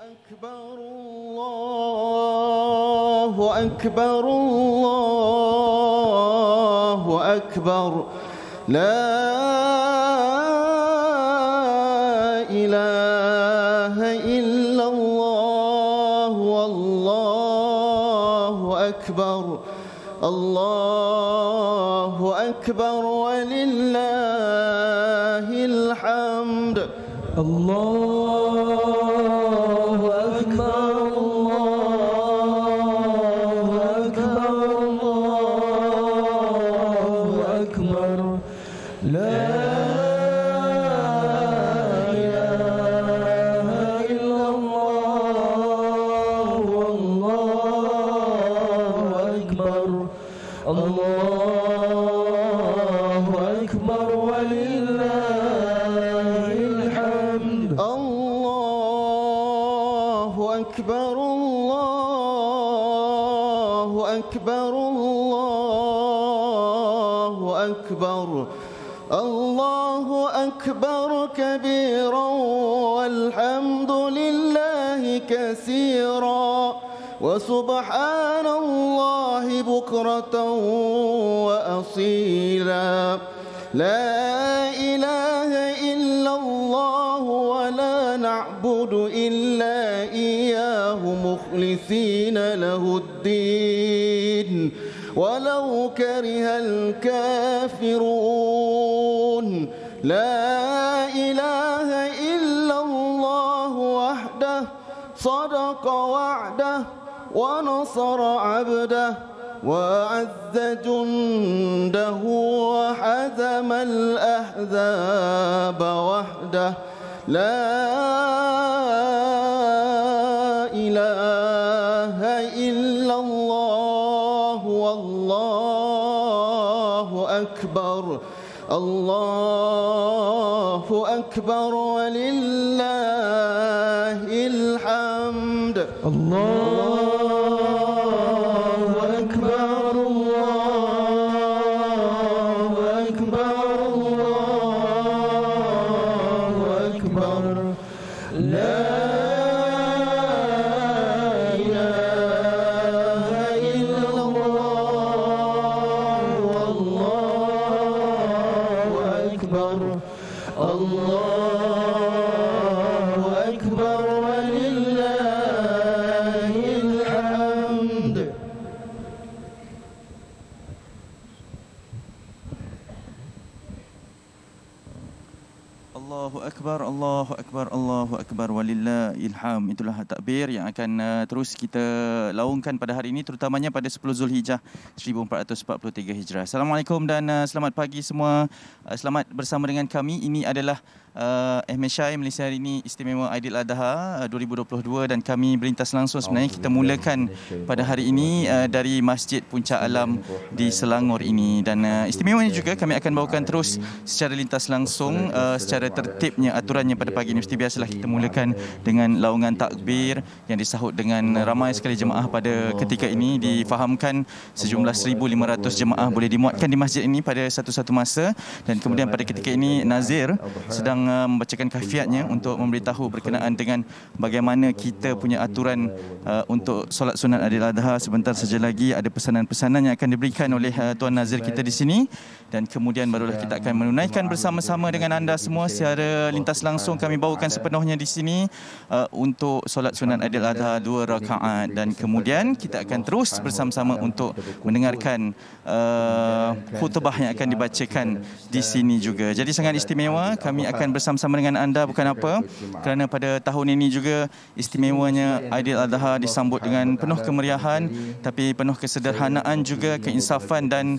أكبر الله أكبر لا إله إلا الله والله أكبر الله أكبر ولله الحمد الله أكبر الله أكبر الله أكبر لا إله إلا الله والله أكبر الله أكبر ولله الحمد الله أكبر الله أكبر الله أكبر الله أكبر كبيرا والحمد لله كثيرا وسبحان الله بكرة وأصيلا لا إله إلا الله ولا نعبد إلا إياه مخلصين له الدين ولو كره الكافرون لا إله إلا الله وحده صدق وعده ونصر عبده وأعز جنده وحزم الأحزاب وحده لا إله إلا الله والله أكبر الله أكبر ولله الحمد الله أكبر الله أكبر الله أكبر لا إله إلا الله والله أكبر الله أكبر ولله الحمد Allahu Akbar, Allahu Akbar, Allahu Akbar, walillahil hamd. Itulah takbir yang akan terus kita laungkan pada hari ini, terutamanya pada 10 Zulhijjah 1443 Hijrah. Assalamualaikum dan selamat pagi semua. Selamat bersama dengan kami. Ini adalah Ahmed Syai Malaysia Hari Ini Istimewa Aidiladha 2022 dan kami berlintas langsung. Sebenarnya kita mulakan pada hari ini dari Masjid Puncak Alam di Selangor ini, dan istimewanya juga kami akan bawakan terus secara lintas langsung secara tertibnya aturannya pada pagi ini. Seperti biasalah kita mulakan dengan laungan takbir yang disahut dengan ramai sekali jemaah pada ketika ini. Difahamkan sejumlah 1,500 jemaah boleh dimuatkan di masjid ini pada satu-satu masa, dan kemudian pada ketika ini Nazir sedang membacakan kafiatnya untuk memberitahu berkenaan dengan bagaimana kita punya aturan untuk solat sunat Aidiladha. Sebentar saja lagi ada pesanan-pesanan yang akan diberikan oleh Tuan Nazir kita di sini, dan kemudian barulah kita akan menunaikan bersama-sama dengan anda semua secara lintas langsung. Kami bawakan sepenuhnya di sini untuk solat sunat Aidiladha 2 rakaat, dan kemudian kita akan terus bersama-sama untuk mendengarkan khutbah yang akan dibacakan di sini juga. Jadi sangat istimewa. Kami akan bersama-sama dengan anda, bukan apa, kerana pada tahun ini juga istimewanya Aidiladha disambut dengan penuh kemeriahan, tapi penuh kesederhanaan juga, keinsafan, dan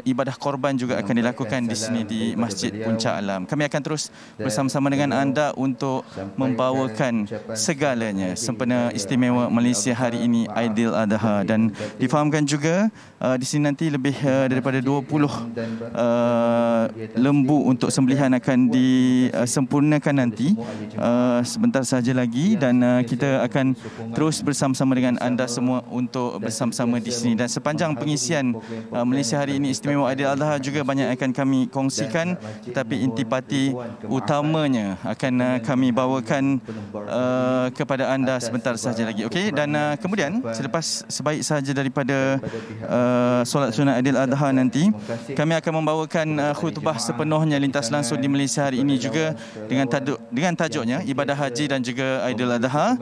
ibadah korban juga akan dilakukan di sini di Masjid Puncak Alam. Kami akan terus bersama-sama dengan anda untuk membawakan segalanya sempena istimewa Malaysia hari ini Aidiladha, dan difahamkan juga di sini nanti lebih daripada 20 lembu untuk sembelihan akan disempurnakan nanti sebentar saja lagi, dan kita akan terus bersama-sama dengan anda semua untuk bersama-sama di sini. Dan sepanjang pengisian Malaysia hari ini Istimewa Aidiladha Aidil-Adha juga banyak akan kami kongsikan, tetapi intipati utamanya akan kami bawakan kepada anda sebentar sahaja lagi. Okey, dan kemudian selepas sebaik sahaja daripada solat sunat Aidil-Adha nanti, kami akan membawakan khutbah sepenuhnya lintas langsung di Malaysia hari ini juga dengan tajuknya ibadah haji dan juga Aidil-Adha,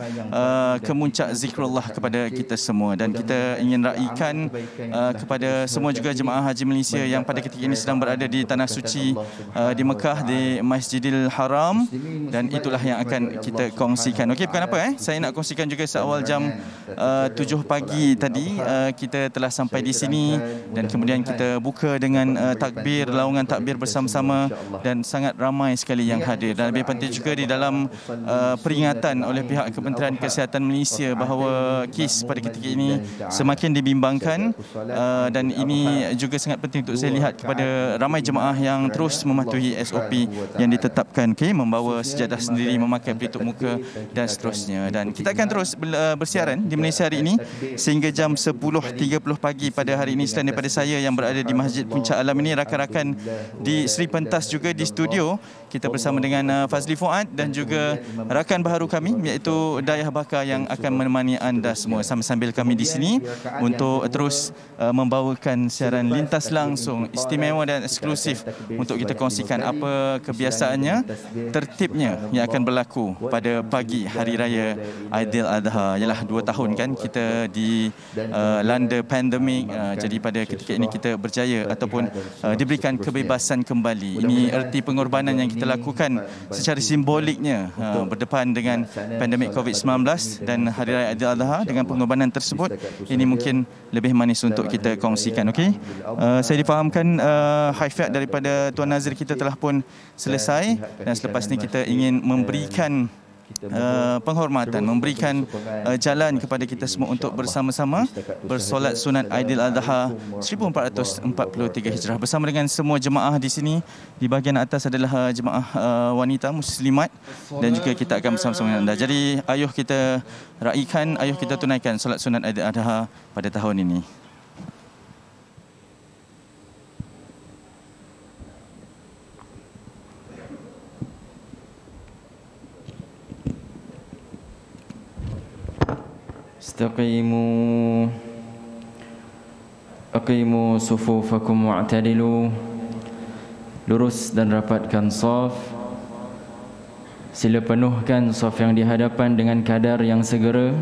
kemuncak zikrullah kepada kita semua. Dan kita ingin raikan kepada semua juga jemaah haji Malaysia yang pada ketika ini sedang berada di tanah suci di Mekah, di Masjidil Haram, dan itulah yang akan kita kongsikan. Okey, bukan apa saya nak kongsikan juga seawal jam 7 pagi tadi kita telah sampai di sini, dan kemudian kita buka dengan takbir, laungan takbir bersama-sama, dan sangat ramai sekali yang hadir. Dan lebih penting juga di dalam peringatan oleh pihak Kementerian Kesihatan Malaysia bahawa kes pada ketika ini semakin dibimbangkan, dan ini juga sangat penting untuk saya lihat kepada ramai jemaah yang terus mematuhi SOP yang ditetapkan, membawa sejadah sendiri, memakai pelitup muka dan seterusnya. Dan kita akan terus bersiaran di Malaysia hari ini sehingga jam 10.30 pagi pada hari ini. Selain daripada saya yang berada di Masjid Puncak Alam ini, rakan-rakan di Sri Pentas juga di studio, kita bersama dengan Fazli Fuad dan juga rakan baharu kami iaitu Dayah Bakar yang akan menemani anda semua sambil kami di sini untuk terus membawakan siaran lintas langsung istimewa dan eksklusif untuk kita kongsikan apa kebiasaannya, tertibnya yang akan berlaku pada pagi hari raya Aidil-Adha. Yalah, 2 tahun kan kita di landa pandemik, jadi pada ketika ini kita berjaya ataupun diberikan kebebasan kembali. Ini erti pengorbanan yang kita lakukan secara simboliknya berdepan dengan pandemik COVID-19 dan hari raya Aidil-Adha. Dengan pengorbanan tersebut, ini mungkin lebih manis untuk kita kongsikan. Okey, saya difahamkan haifiat daripada Tuan Nazir kita telah pun selesai, dan selepas ini kita ingin memberikan penghormatan, memberikan jalan kepada kita semua untuk bersama-sama bersolat sunat Aidil-Adha 1443 Hijrah bersama dengan semua jemaah di sini. Di bahagian atas adalah jemaah wanita muslimat, dan juga kita akan bersama-sama dengan anda. Jadi ayuh kita raikan, ayuh kita tunaikan solat sunat Aidil-Adha pada tahun ini. استقيموا aqimu sufufakum wa'tadilu. Lurus dan rapatkan saf. Sila penuhkan saf yang di hadapan dengan kadar yang segera.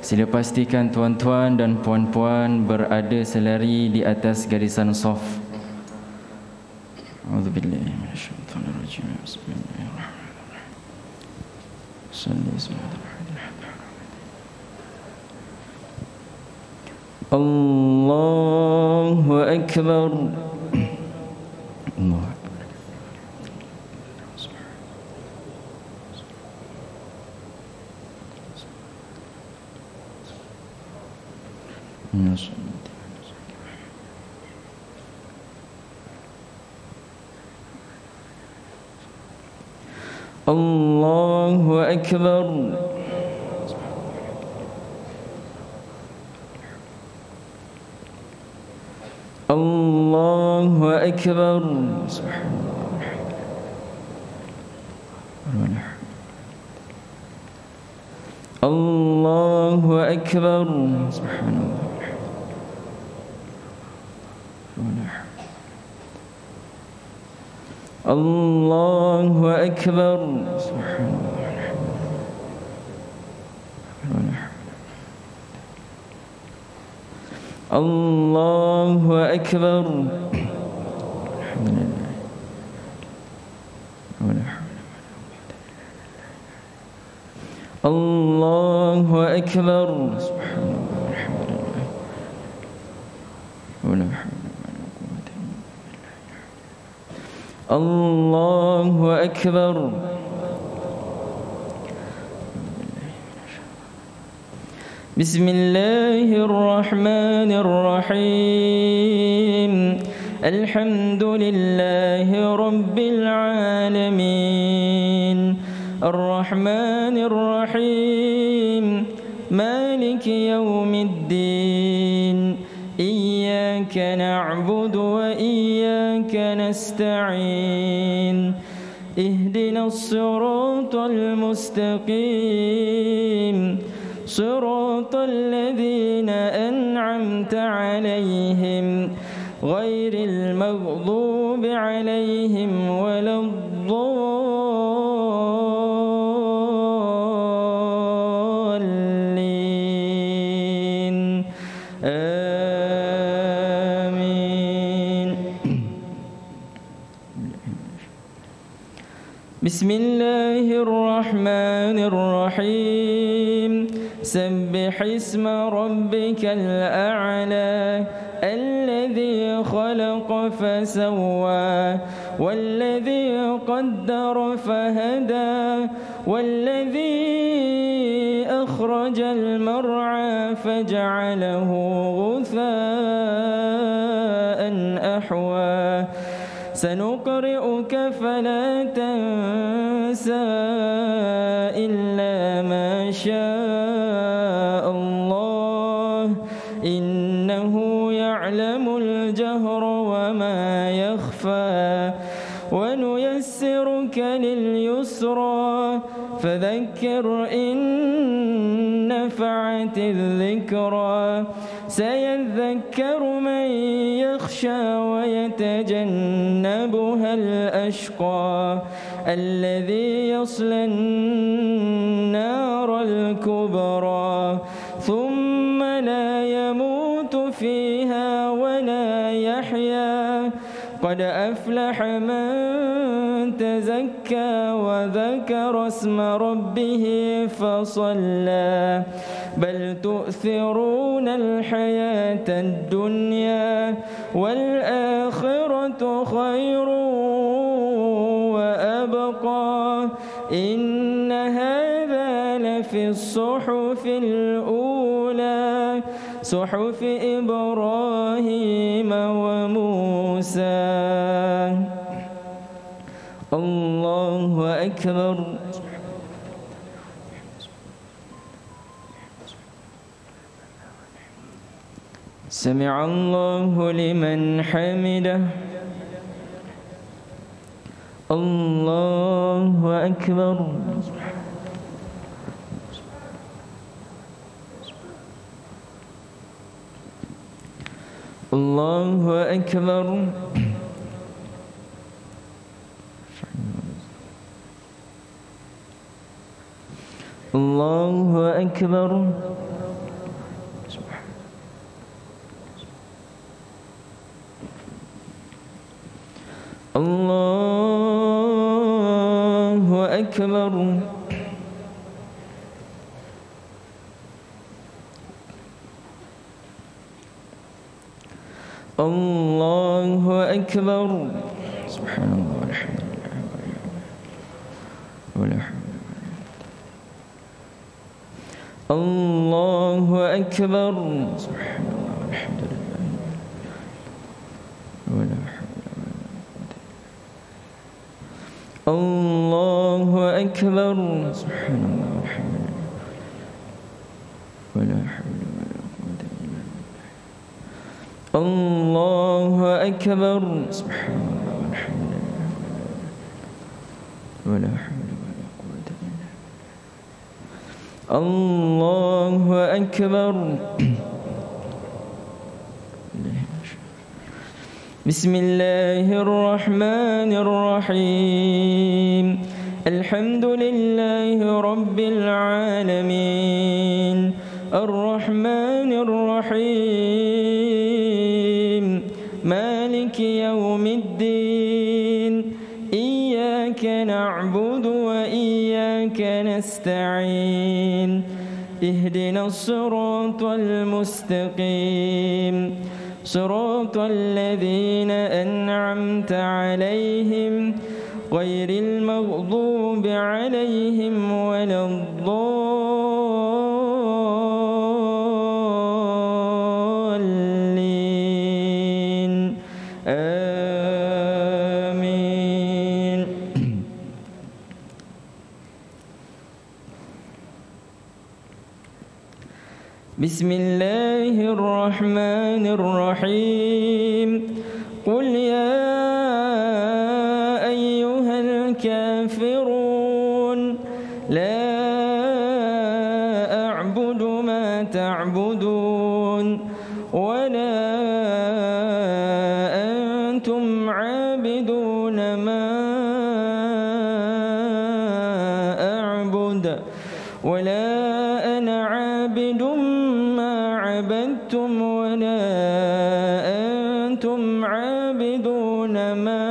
Sila pastikan tuan-tuan dan puan-puan berada selari di atas garisan saf. A'udzubillahi minasyaitonir rajim. Bismillahirrahmanirrahim. Allahu Akbar. Allahu Akbar. Allahu Akbar. Allahu Akbar. Allahu Akbar. Allahu Akbar. Allahu Akbar. Allahu Akbar. Allahu Akbar. Bismillahirrahmanirrahim. Alhamdulillahi Rabbil Alamin. Ar-Rahmanir-Rahim. Maliki Yawmiddin. Iyyaka إياك نعبد وإياك نستعين اهدنا الصراط المستقيم صراط الذين أنعمت عليهم غير المغضوب عليهم ولا الضالين آمين. بسم الله الرحمن الرحيم سبح اسم ربك الأعلى الذي خلق فسوى والذي قدر فهدى والذي أخرج المرعى فجعله غثاء أحوى سنقرئك فلا تنسى إلا ما شاء الله إنه يعلم الجهر وما يخفى ونيسرك لليسرى فذكر إن نفعت الذكرى سيذكر من يخشى ويتجنبها الأشقى الذي يصلى النار الكبرى ثم لا يموت فيها ولا يحيا قد أفلح من تزكى وذكر اسم ربه فصلى بل تؤثرون الحياة الدنيا والآخرة خير وأبقى إن هذا لفي الصحف الأولى صحف إبراهيم وموسى. الله أكبر. سمع الله لمن حمده. الله أكبر. الله أكبر. الله أكبر. الله أكبر. الله أكبر. سبحان الله والحمد لله ولا حول. الله أكبر. سبحان الله والحمد لله ولا حول. الله أكبر. سبحان الله والحمد لله ولا حول ولا قوة إلا بالله. الله أكبر. سبحان الله والحمد لله ولا حول ولا قوة إلا بالله. الله أكبر. بسم الله الرحمن الرحيم الحمد لله رب العالمين الرحمن الرحيم مالك يوم الدين إياك نعبد وإياك نستعين اهدنا الصراط المستقيم صراط الذين أنعمت عليهم غير المغضوب عليهم ولا الضالين آمين. بسم الله الرحمن الرحيم قل يا أيها الكافرون لا أعبد ما تعبدون ولا أنتم عابدون ما أعبد ولا أنا عابد ما عبدتم ولا أنتم عابدون ما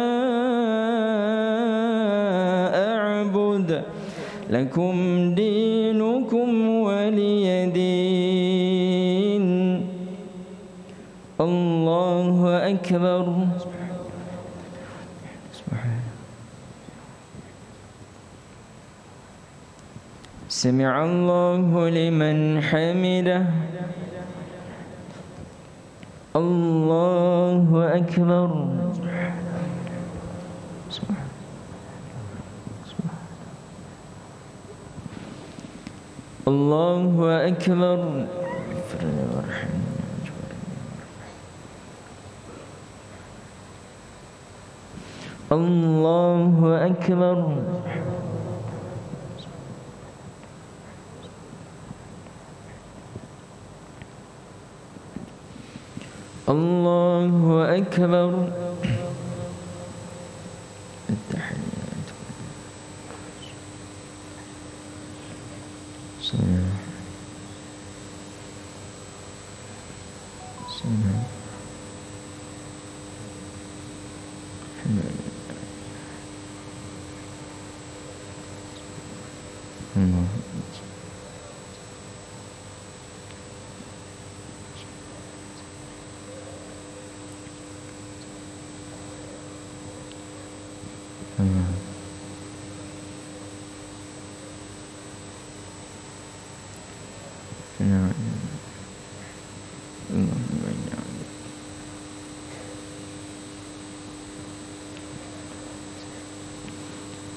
أعبد لكم دينكم ولي دين. الله أكبر. سمع الله لمن حمده. الله أكبر. الله أكبر. الله أكبر. الله أكبر. التحيات.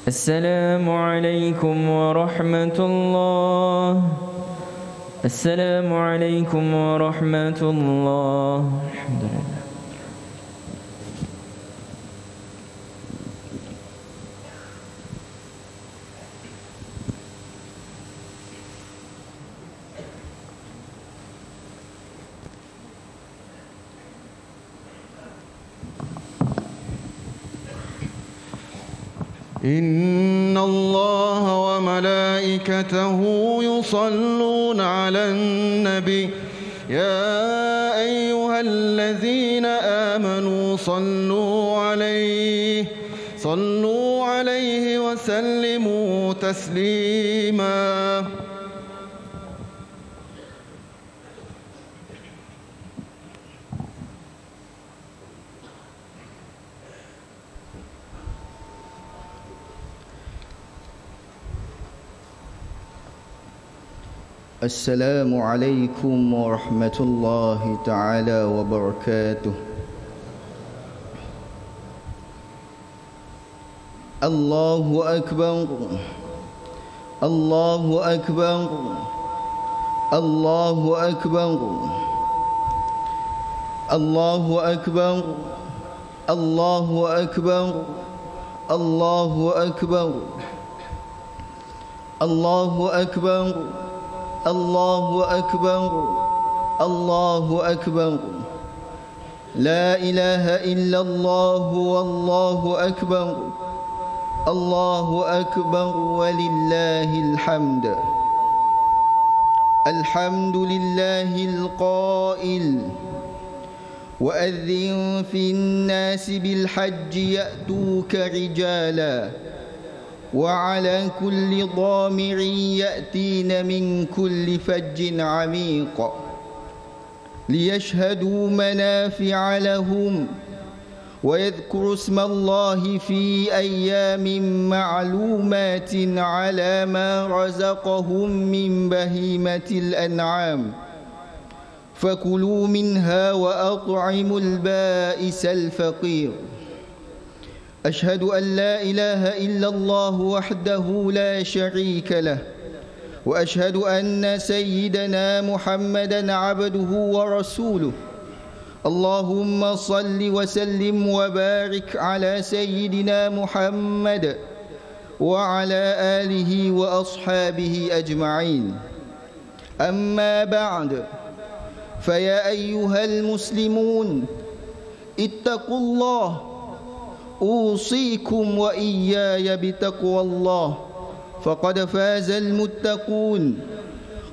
السلام عليكم ورحمة الله. السلام عليكم ورحمة الله. الحمد لله. إن الله وملائكته يصلون على النبي يا أيها الذين آمنوا صلوا عليه وسلموا تسليما. السلام عليكم ورحمة الله تعالى وبركاته. الله أكبر. الله أكبر. الله أكبر. الله أكبر. الله أكبر. الله أكبر. الله أكبر. الله أكبر. الله أكبر. لا إله إلا الله والله أكبر. الله أكبر ولله الحمد. الحمد لله القائل وأذن في الناس بالحج يأتوك رجالا وعلى كل ضامر يأتين من كل فج عميق ليشهدوا منافع لهم ويذكروا اسم الله في أيام معلومات على ما رزقهم من بهيمة الأنعام فكلوا منها وأطعموا البائس الفقير. أشهد أن لا إله إلا الله وحده لا شريك له وأشهد أن سيدنا محمدا عبده ورسوله اللهم صل وسلم وبارك على سيدنا محمد وعلى آله وأصحابه أجمعين. أما بعد، فيا أيها المسلمون اتقوا الله، أوصيكم وإياي بتقوى الله، فقد فاز المتقون.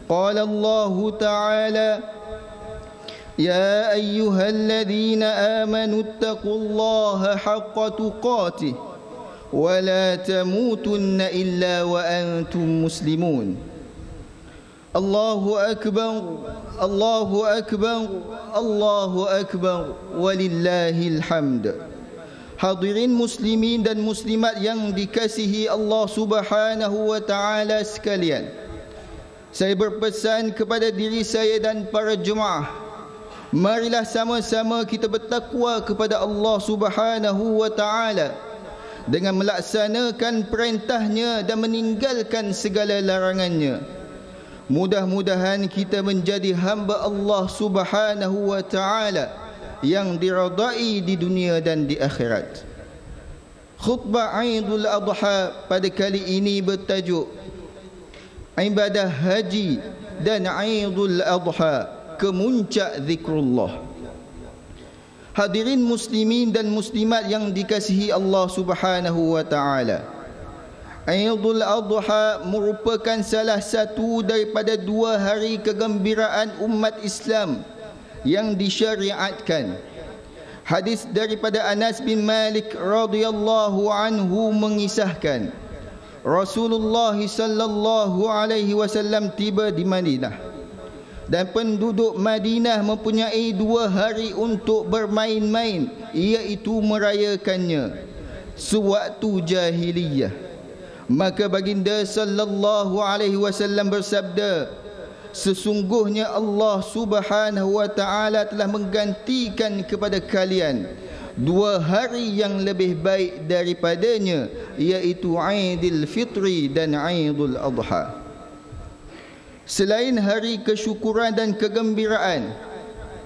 قال الله تعالى: يا أيها الذين آمنوا اتقوا الله حق تقاته ولا تموتن إلا وأنتم مسلمون. الله أكبر، الله أكبر، الله أكبر، ولله الحمد. Hadirin muslimin dan muslimat yang dikasihi Allah Subhanahu wa taala sekalian, saya berpesan kepada diri saya dan para jemaah, marilah sama-sama kita bertakwa kepada Allah Subhanahu wa taala dengan melaksanakan perintahnya dan meninggalkan segala larangannya. Mudah-mudahan kita menjadi hamba Allah Subhanahu wa taala yang diridai di dunia dan di akhirat. Khutbah Aidul Adha pada kali ini bertajuk Ibadah Haji dan Aidul Adha, kemuncak zikrullah. Hadirin muslimin dan muslimat yang dikasihi Allah Subhanahu wa taala, Aidul Adha merupakan salah satu daripada 2 hari kegembiraan umat Islam yang disyariatkan. Hadis daripada Anas bin Malik radhiyallahu anhu mengisahkan, Rasulullah sallallahu alaihi wasallam tiba di Madinah dan penduduk Madinah mempunyai 2 hari untuk bermain-main, iaitu merayakannya sewaktu jahiliyah. Maka baginda sallallahu alaihi wasallam bersabda, sesungguhnya Allah Subhanahu wa taala telah menggantikan kepada kalian 2 hari yang lebih baik daripadanya, iaitu Aidil Fitri dan Aidul Adha. Selain hari kesyukuran dan kegembiraan,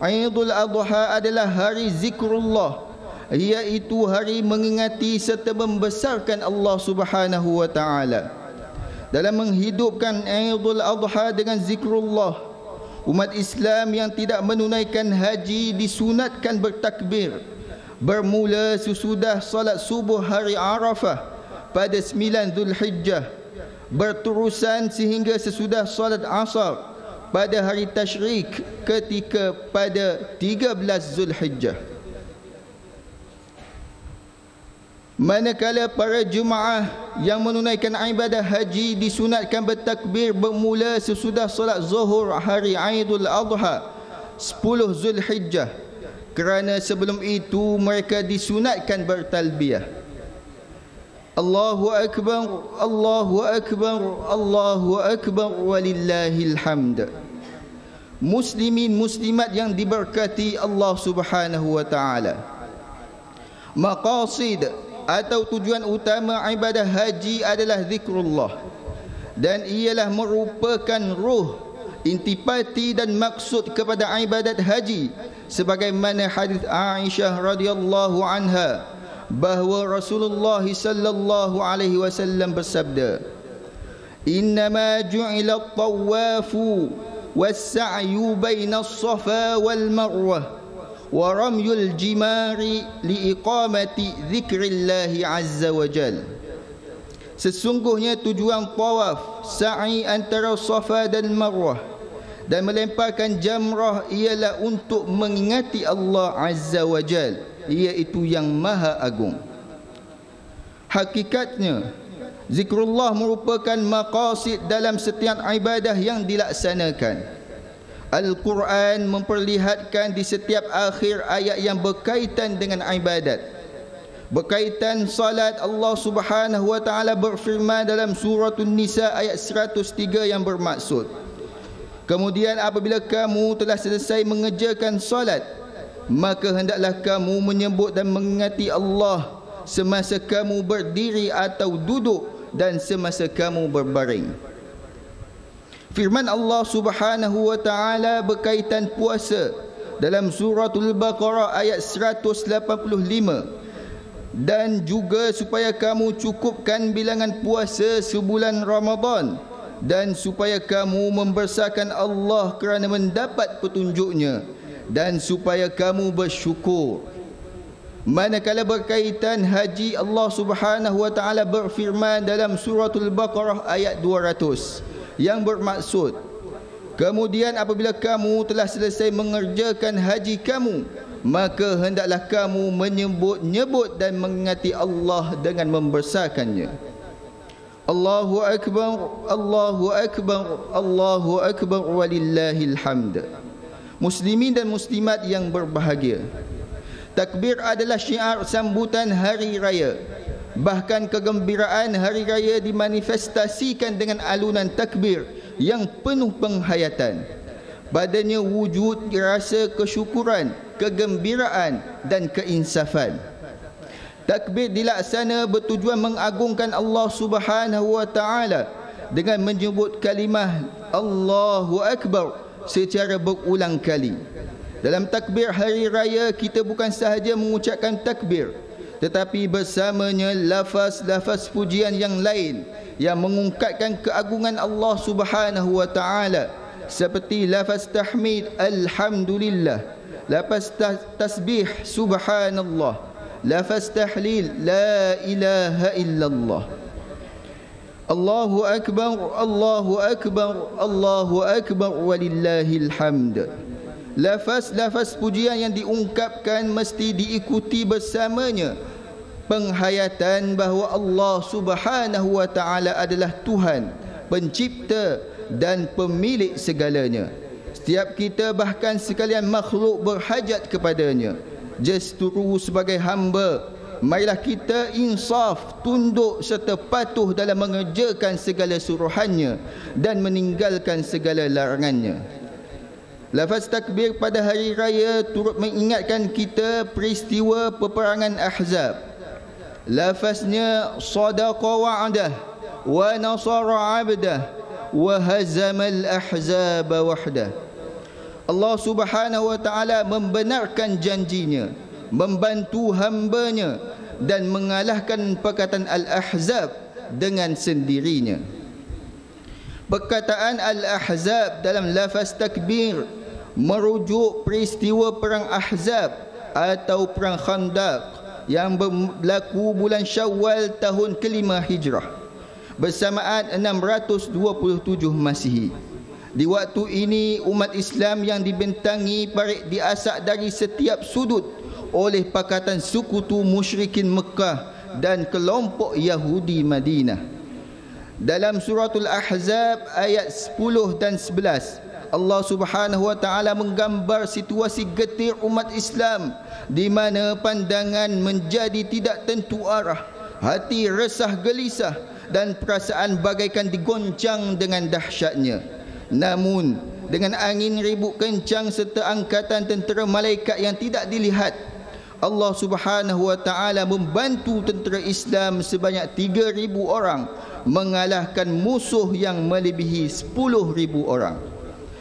Aidul Adha adalah hari zikrullah, iaitu hari mengingati serta membesarkan Allah Subhanahu wa taala. Dalam menghidupkan Aidul Adha dengan zikrullah, umat Islam yang tidak menunaikan haji disunatkan bertakbir bermula sesudah salat subuh hari Arafah pada 9 Zulhijjah, berterusan sehingga sesudah salat asar pada hari Tashrik ketika pada 13 Zulhijjah. Manakala para jemaah yang menunaikan ibadah haji disunatkan bertakbir bermula sesudah solat zuhur hari Aidul Adha 10 Zulhijjah, kerana sebelum itu mereka disunatkan bertalbiyah. Allahu Akbar, Allahu Akbar, Allahu Akbar, walillahil hamd. Muslimin muslimat yang diberkati Allah Subhanahu wa taala, maqasid atau tujuan utama ibadah haji adalah zikrullah, dan ialah merupakan ruh, intipati dan maksud kepada ibadat haji, sebagaimana hadis Aisyah radhiyallahu anha bahawa Rasulullah sallallahu alaihi wasallam bersabda, innama ju'ila at-tawafu was-sa'yu baina as-safa wal marwah wa ramyul jimari liiqamati zikrillahi azza wa jal. Sesungguhnya tujuan tawaf, sa'i antara Safa dan Marwah dan melemparkan jamrah ialah untuk mengingati Allah azza wa jal, iaitu yang maha agung. Hakikatnya zikrullah merupakan maqasid dalam setiap ibadah yang dilaksanakan. Al-Quran memperlihatkan di setiap akhir ayat yang berkaitan dengan ibadat. Berkaitan salat, Allah Subhanahu wa taala berfirman dalam surah An-Nisa ayat 103 yang bermaksud, kemudian apabila kamu telah selesai mengerjakan salat, maka hendaklah kamu menyebut dan mengingati Allah semasa kamu berdiri atau duduk dan semasa kamu berbaring. Firman Allah Subhanahu wa taala berkaitan puasa dalam suratul Baqarah ayat 185, dan juga supaya kamu cukupkan bilangan puasa sebulan Ramadan, dan supaya kamu membesarkan Allah kerana mendapat petunjuknya, dan supaya kamu bersyukur. Manakala berkaitan haji, Allah Subhanahu wa taala berfirman dalam suratul Baqarah ayat 200 yang bermaksud, kemudian apabila kamu telah selesai mengerjakan haji kamu, maka hendaklah kamu menyebut-nyebut dan mengingati Allah dengan membesarkannya. Allahu akbar, Allahu akbar, Allahu akbar, walillahil hamd. Muslimin dan muslimat yang berbahagia, takbir adalah syiar sambutan hari raya. Bahkan kegembiraan hari raya dimanifestasikan dengan alunan takbir yang penuh penghayatan. Padanya wujud rasa kesyukuran, kegembiraan dan keinsafan. Takbir dilaksana bertujuan mengagungkan Allah Subhanahu wa taala dengan menyebut kalimah Allahu akbar secara berulang kali. Dalam takbir hari raya, kita bukan sahaja mengucapkan takbir, tetapi bersamanya lafaz-lafaz pujian yang lain yang mengungkapkan keagungan Allah Subhanahu wa taala, seperti lafaz tahmid alhamdulillah, lafaz tasbih subhanallah, lafaz tahlil la ilaha illallah. Allahu akbar, Allahu akbar, Allahu akbar, walillahil hamd. Lafaz-lafaz pujian yang diungkapkan mesti diikuti bersamanya penghayatan bahawa Allah Subhanahu wa taala adalah Tuhan, pencipta dan pemilik segalanya. Setiap kita, bahkan sekalian makhluk, berhajat kepadanya. Justru sebagai hamba, marilah kita insaf, tunduk serta patuh dalam mengerjakan segala suruhannya dan meninggalkan segala larangannya. Lafaz takbir pada hari raya turut mengingatkan kita peristiwa peperangan Ahzab. Lafaznya sadaqa wa'dah wa nasara 'abdah wa hazamal ahzaba wahdah. Allah Subhanahu wa taala membenarkan janjinya, membantu hambanya dan mengalahkan Pakatan Al-Ahzab dengan sendirinya. Perkataan Al-Ahzab dalam lafaz takbir merujuk peristiwa perang Ahzab atau perang Khandaq yang berlaku bulan Syawal tahun ke-5 Hijrah bersamaan 627 Masihi. Di waktu ini umat Islam yang dibentangi parit diasak dari setiap sudut oleh pakatan sekutu musyrikin Mekah dan kelompok Yahudi Madinah. Dalam suratul Ahzab ayat 10 dan 11, Allah Subhanahu wa taala menggambar situasi getir umat Islam di mana pandangan menjadi tidak tentu arah, hati resah gelisah dan perasaan bagaikan digoncang dengan dahsyatnya. Namun dengan angin ribut kencang serta angkatan tentera malaikat yang tidak dilihat, Allah Subhanahu wa taala membantu tentera Islam sebanyak 3,000 orang mengalahkan musuh yang melebihi 10,000 orang.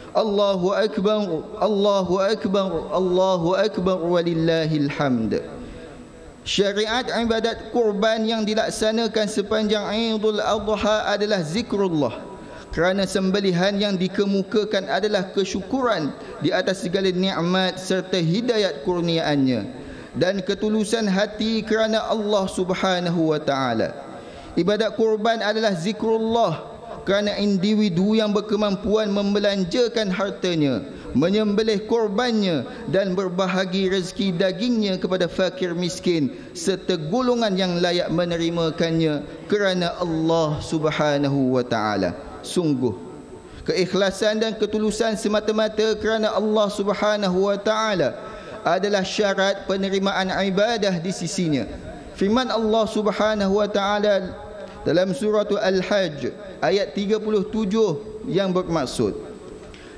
Allahu akbar, Allahu akbar, Allahu akbar, walillahil hamd. Syariat ibadat kurban yang dilaksanakan sepanjang Idul Adha adalah zikrullah, kerana sembelihan yang dikemukakan adalah kesyukuran di atas segala nikmat serta hidayat kurniaannya dan ketulusan hati kerana Allah Subhanahu wa taala. Ibadat kurban adalah zikrullah kerana individu yang berkemampuan membelanjakan hartanya, menyembelih korbannya dan berbahagi rezeki dagingnya kepada fakir miskin serta golongan yang layak menerimakannya kerana Allah Subhanahu wa taala. Sungguh keikhlasan dan ketulusan semata-mata kerana Allah Subhanahu wa taala adalah syarat penerimaan ibadah di sisinya. Firman Allah Subhanahu wa taala dalam surah Al-Hajj ayat 37 yang bermaksud,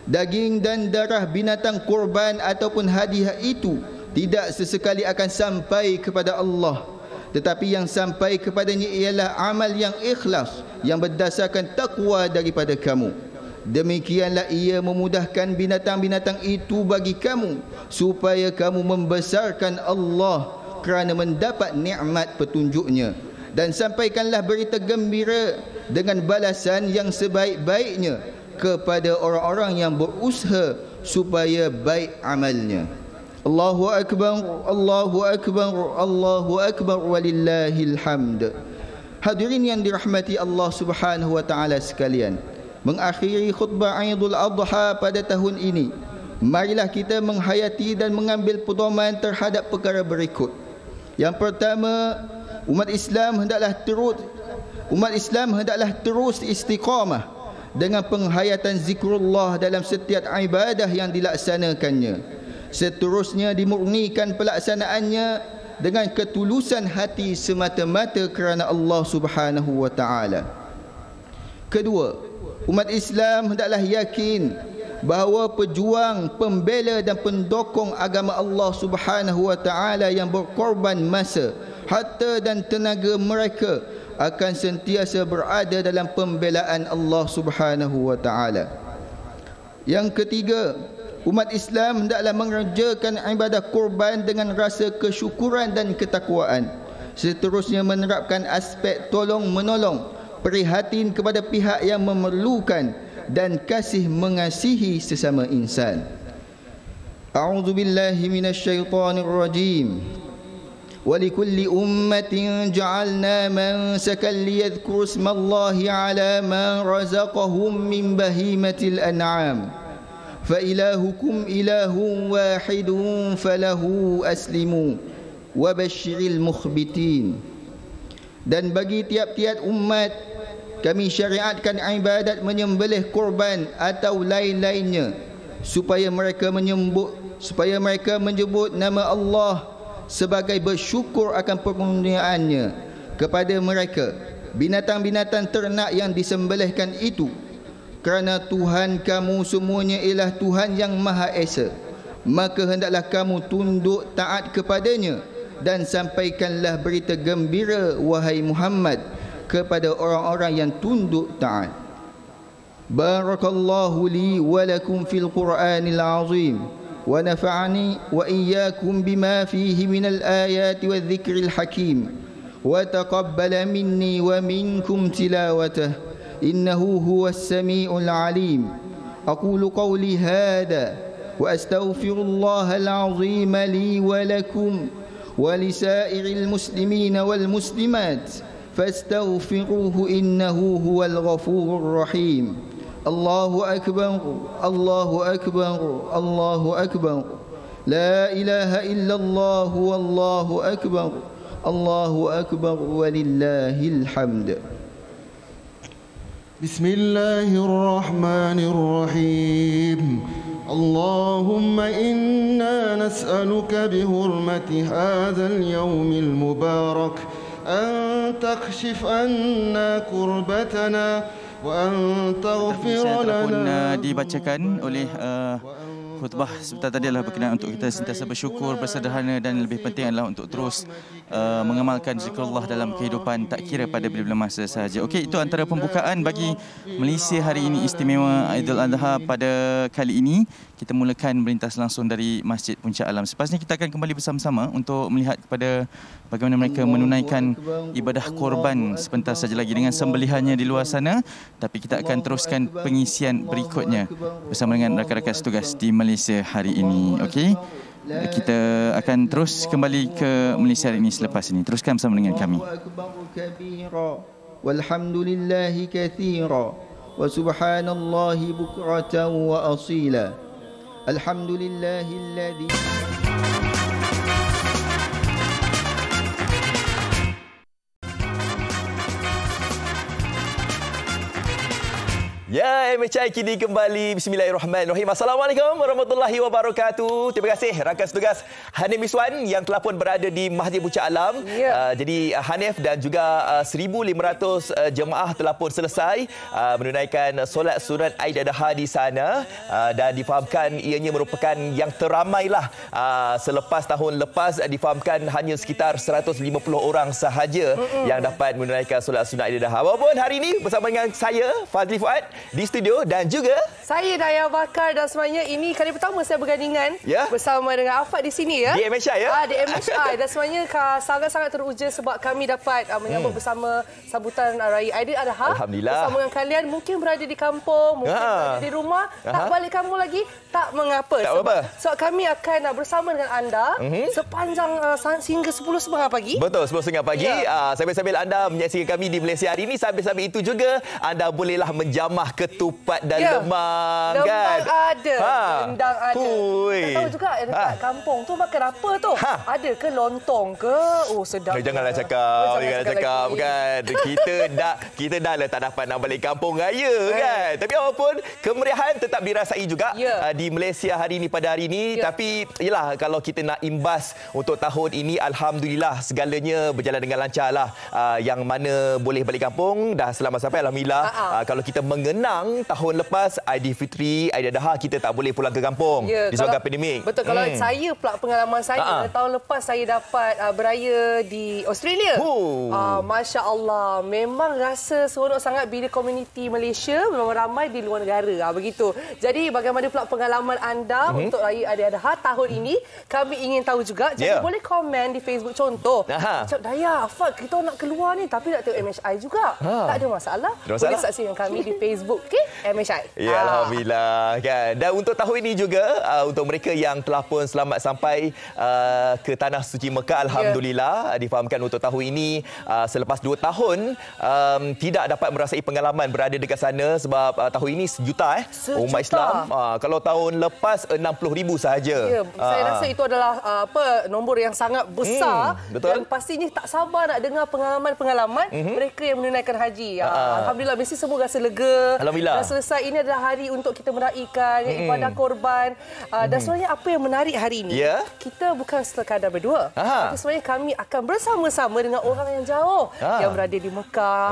daging dan darah binatang kurban ataupun hadiah itu tidak sesekali akan sampai kepada Allah, tetapi yang sampai kepadanya ialah amal yang ikhlas yang berdasarkan takwa daripada kamu. Demikianlah ia memudahkan binatang-binatang itu bagi kamu supaya kamu membesarkan Allah kerana mendapat nikmat petunjuknya. Dan sampaikanlah berita gembira dengan balasan yang sebaik-baiknya kepada orang-orang yang berusaha supaya baik amalnya. Allahu akbar, Allahu akbar, Allahu akbar, walillahil hamd. Hadirin yang dirahmati Allah Subhanahu wa taala sekalian, mengakhiri khutbah Aidul Adha pada tahun ini, marilah kita menghayati dan mengambil pedoman terhadap perkara berikut. Yang pertama, umat Islam hendaklah terus istiqamah dengan penghayatan zikrullah dalam setiap ibadah yang dilaksanakannya. Seterusnya dimurnikan pelaksanaannya dengan ketulusan hati semata-mata kerana Allah Subhanahu wa taala. Kedua, umat Islam hendaklah yakin bahawa pejuang, pembela dan pendokong agama Allah Subhanahu wa taala yang berkorban masa, harta dan tenaga mereka akan sentiasa berada dalam pembelaan Allah Subhanahu wa taala. Yang ketiga, umat Islam hendaklah mengerjakan ibadah kurban dengan rasa kesyukuran dan ketakwaan. Seterusnya menerapkan aspek tolong-menolong, prihatin kepada pihak yang memerlukan dan kasih mengasihi sesama insan. A'udzu billahi minasyaitonir rajim. ولكل أمة جعلنا منسكا ليذكروا اسم الله على ما رزقهم من بهيمة الأنعام فإلهكم إله واحد فله أسلموا وبشر المخبتين. Dan bagi tiap-tiap umat kami syariatkan ibadat menyembelih kurban atau lain-lainnya supaya mereka menyebut nama Allah sebagai bersyukur akan permuliaannya kepada mereka binatang-binatang ternak yang disembelihkan itu, kerana Tuhan kamu semuanya ialah Tuhan yang Maha Esa. Maka hendaklah kamu tunduk taat kepadanya dan sampaikanlah berita gembira wahai Muhammad kepada orang-orang yang tunduk taat. Barakallahu li wa lakum fil Qur'anil azim ونفعني وإياكم بما فيه من الآيات والذكر الحكيم وتقبل مني ومنكم تلاوته إنه هو السميع العليم. أقول قولي هذا وأستغفر الله العظيم لي ولكم ولسائر المسلمين والمسلمات فاستغفروه إنه هو الغفور الرحيم. الله أكبر الله أكبر الله أكبر لا إله إلا الله والله أكبر الله أكبر ولله الحمد. بسم الله الرحمن الرحيم. اللهم إنا نسألك بحرمة هذا اليوم المبارك أن تكشف عنا كربتنا Saya telah pun dibacakan oleh khutbah sebentar tadi adalah berkenaan untuk kita sentiasa bersyukur, bersederhana dan lebih penting adalah untuk terus mengamalkan zikrullah dalam kehidupan tak kira pada bila-bila masa sahaja. Okey, itu antara pembukaan bagi Malaysia hari ini istimewa Aidil Adha pada kali ini. Kita mulakan melintas langsung dari Masjid Puncak Alam. Sepasnya kita akan kembali bersama-sama untuk melihat kepada bagaimana mereka menunaikan ibadah korban sebentar saja lagi dengan sembelihannya di luar sana. Tapi kita akan teruskan pengisian berikutnya bersama dengan rakan-rakan setugas di Malaysia hari ini. Okey, kita akan terus kembali ke Malaysia hari ini selepas ini. Teruskan bersama dengan kami. Walhamdulillahi katsira wa subhanallahi bukratan wa asila. Alhamdulillahilladzi Ya, MHI kini kembali. Bismillahirrahmanirrahim. Assalamualaikum warahmatullahi wabarakatuh. Terima kasih rakan setugas Hanif Miswan yang telah pun berada di Masjid Puncak Alam. Jadi Hanif dan juga 1,500 jemaah telah pun selesai menunaikan solat sunat Aid Adha di sana, dan difahamkan ianya merupakan yang teramailah selepas tahun lepas. Difahamkan hanya sekitar 150 orang sahaja yang dapat menunaikan solat sunat Aid Adha. Walaupun hari ini bersama dengan saya Fazli Fuad, di studio dan juga saya Daya Bakar dan sebenarnya ini kali pertama saya bergandingan bersama dengan Afad di sini ya. Di MHI ya? Di MHI dan sebenarnya sangat-sangat teruja sebab kami dapat menyambut bersama sambutan Raya Aidiladha. Alhamdulillah. Bersama dengan kalian mungkin berada di kampung, mungkin berada di rumah, tak balik kampung lagi, tak mengapa. Sebab kami akan bersama dengan anda sepanjang hingga 10.30 pagi. Betul, 10.30 pagi. Sambil-sambil anda menyaksikan kami di Malaysia hari ini, sambil-sambil itu juga anda bolehlah menjamah ketupat dan lemang. Lemang kan? ada, rendang ada. Kita tahu juga dekat kampung tu makan apa tu? Ada ke lontong ke? Oh, sedap. Janganlah cakap kan. Kita dah lah tak dapat nak balik kampung raya kan. Tapi apapun, kemeriahan tetap dirasai juga di Malaysia hari ini pada hari ini. Tapi yalah, kalau kita nak imbas untuk tahun ini, alhamdulillah segalanya berjalan dengan lancar lah. Yang mana boleh balik kampung dah selamat sampai, alhamdulillah. Kalau kita mengenang tahun lepas Aidilfitri, Aidiladha, kita tak boleh pulang ke kampung disebabkan pandemik. Betul. Kalau saya pula pengalaman saya tahun lepas saya dapat beraya di Australia. Masya Allah, memang rasa seronok sangat bila komuniti Malaysia memang ramai di luar negara. Begitu. Jadi bagaimana pula pengalaman anda untuk Raya Aidiladha tahun ini? Kami ingin tahu juga. Jadi boleh komen di Facebook contoh. Macam Daya, Afad, kita nak keluar ni tapi nak tengok MHI juga. Tak ada masalah. Boleh saksikan kami di Facebook MHI. Ya, alhamdulillah kan. Dan untuk tahun ini juga untuk mereka yang telah pun selamat sampai ke tanah suci Mekah, alhamdulillah difahamkan untuk tahun ini selepas 2 tahun tidak dapat merasai pengalaman berada dekat sana sebab tahun ini sejuta umat Islam. Kalau tahun lepas 60,000 sahaja. Saya rasa itu adalah nombor yang sangat besar dan pastinya tak sabar nak dengar pengalaman-pengalaman mereka yang menunaikan haji. Alhamdulillah, mesti semua rasa lega. Alhamdulillah. Dan selesai ini adalah hari untuk kita meraihkan ibadah korban. Dan sebenarnya apa yang menarik hari ini? Kita bukan sekadar berdua. Tapi sebenarnya kami akan bersama-sama dengan orang yang jauh yang berada di Mekah.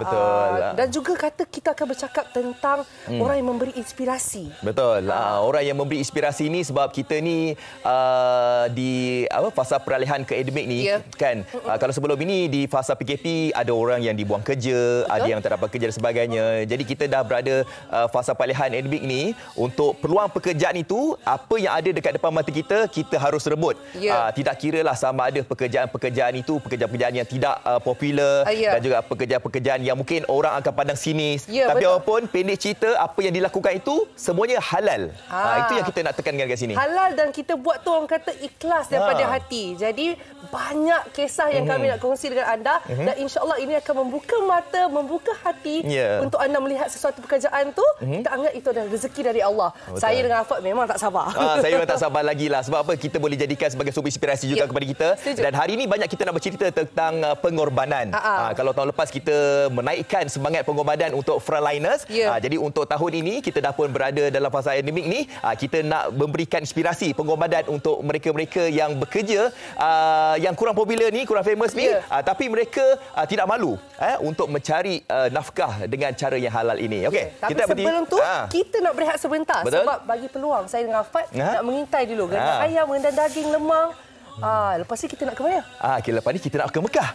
Betul. Dan juga kita akan bercakap tentang orang yang memberi inspirasi. Betul. Orang yang memberi inspirasi ni sebab kita ni di fasa peralihan ke akademik ni kan. Kalau sebelum ini di fasa PKP ada orang yang dibuang kerja, ada yang tak dapat kerja dan sebagainya. Jadi kita dah berada fasa peralihan akademik ni, untuk peluang pekerjaan itu apa yang ada dekat depan mata kita, kita harus rebut. Tidak kiralah sama ada pekerjaan-pekerjaan itu pekerjaan-pekerjaan yang tidak popular dan juga pekerjaan-pekerjaan yang mungkin orang akan pandang sinis. Tapi apapun, pendek cerita, apa yang dilakukan itu semuanya halal. Itu yang kita nak tekankan kat sini. Halal dan kita buat tu orang kata ikhlas daripada hati. Jadi banyak kisah yang kami nak kongsi dengan anda dan insya-Allah ini akan membuka mata, membuka hati untuk anda melihat sesuatu pekerjaan tu. Kita anggap itu adalah rezeki dari Allah. Saya dengan Afad memang tak sabar. Saya memang tak sabar lagi lah. Sebab apa? Kita boleh jadikan sebagai sumber inspirasi juga kepada kita. Dan hari ini banyak kita nak bercerita tentang pengorbanan. Kalau tahun lepas kita menaikkan semangat pengorbanan untuk frontliners. Jadi untuk tahun ini kita dah pun berada dalam fasa endemik ni. Kita nak memberikan inspirasi pengorbanan untuk mereka-mereka yang bekerja yang kurang popular ni, kurang famous ni. Tapi mereka tidak malu untuk mencari nafkah dengan cara yang halal ini. Okey. Tapi sebelum tu kita nak berehat sebentar. Sebab bagi peluang saya dengan Afad nak mengintai dulu rendang ayam, rendang daging, lemang. Lepas ni kita nak ke mana? Lepas ni kita nak ke Mekah.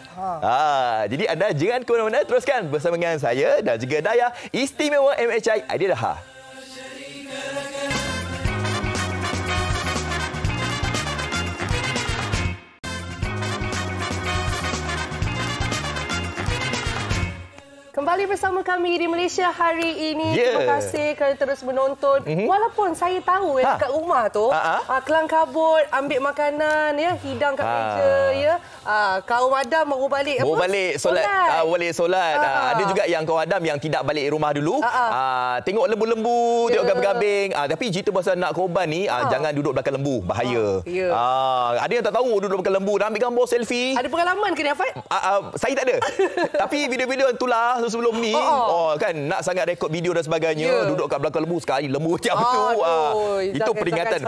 Jadi anda jangan ke mana-mana, teruskan bersama dengan saya dan juga Daya, Istimewa MHI Aidiladha. Kembali bersama kami di Malaysia hari ini. Terima kasih kerana terus menonton. Walaupun saya tahu dekat rumah tu kelang kabut, ambil makanan, hidang kat meja, kaum Adam baru balik solat. Balik solat. Ada juga yang kaum Adam yang tidak balik rumah dulu. Tengok lembu-lembu, tengok gambing-gambing. Tapi cerita pasal nak korban ni, jangan duduk belakang lembu, bahaya. Ada yang tak tahu duduk belakang lembu, nak ambil gambar selfie. Ada pengalaman ke ni, Afad? Saya tak ada. Tapi video-video yang itulah sebelum ni kan nak sangat rekod video dan sebagainya, duduk kat belakang lembu, sekali lembu macam tu. Itu peringatan.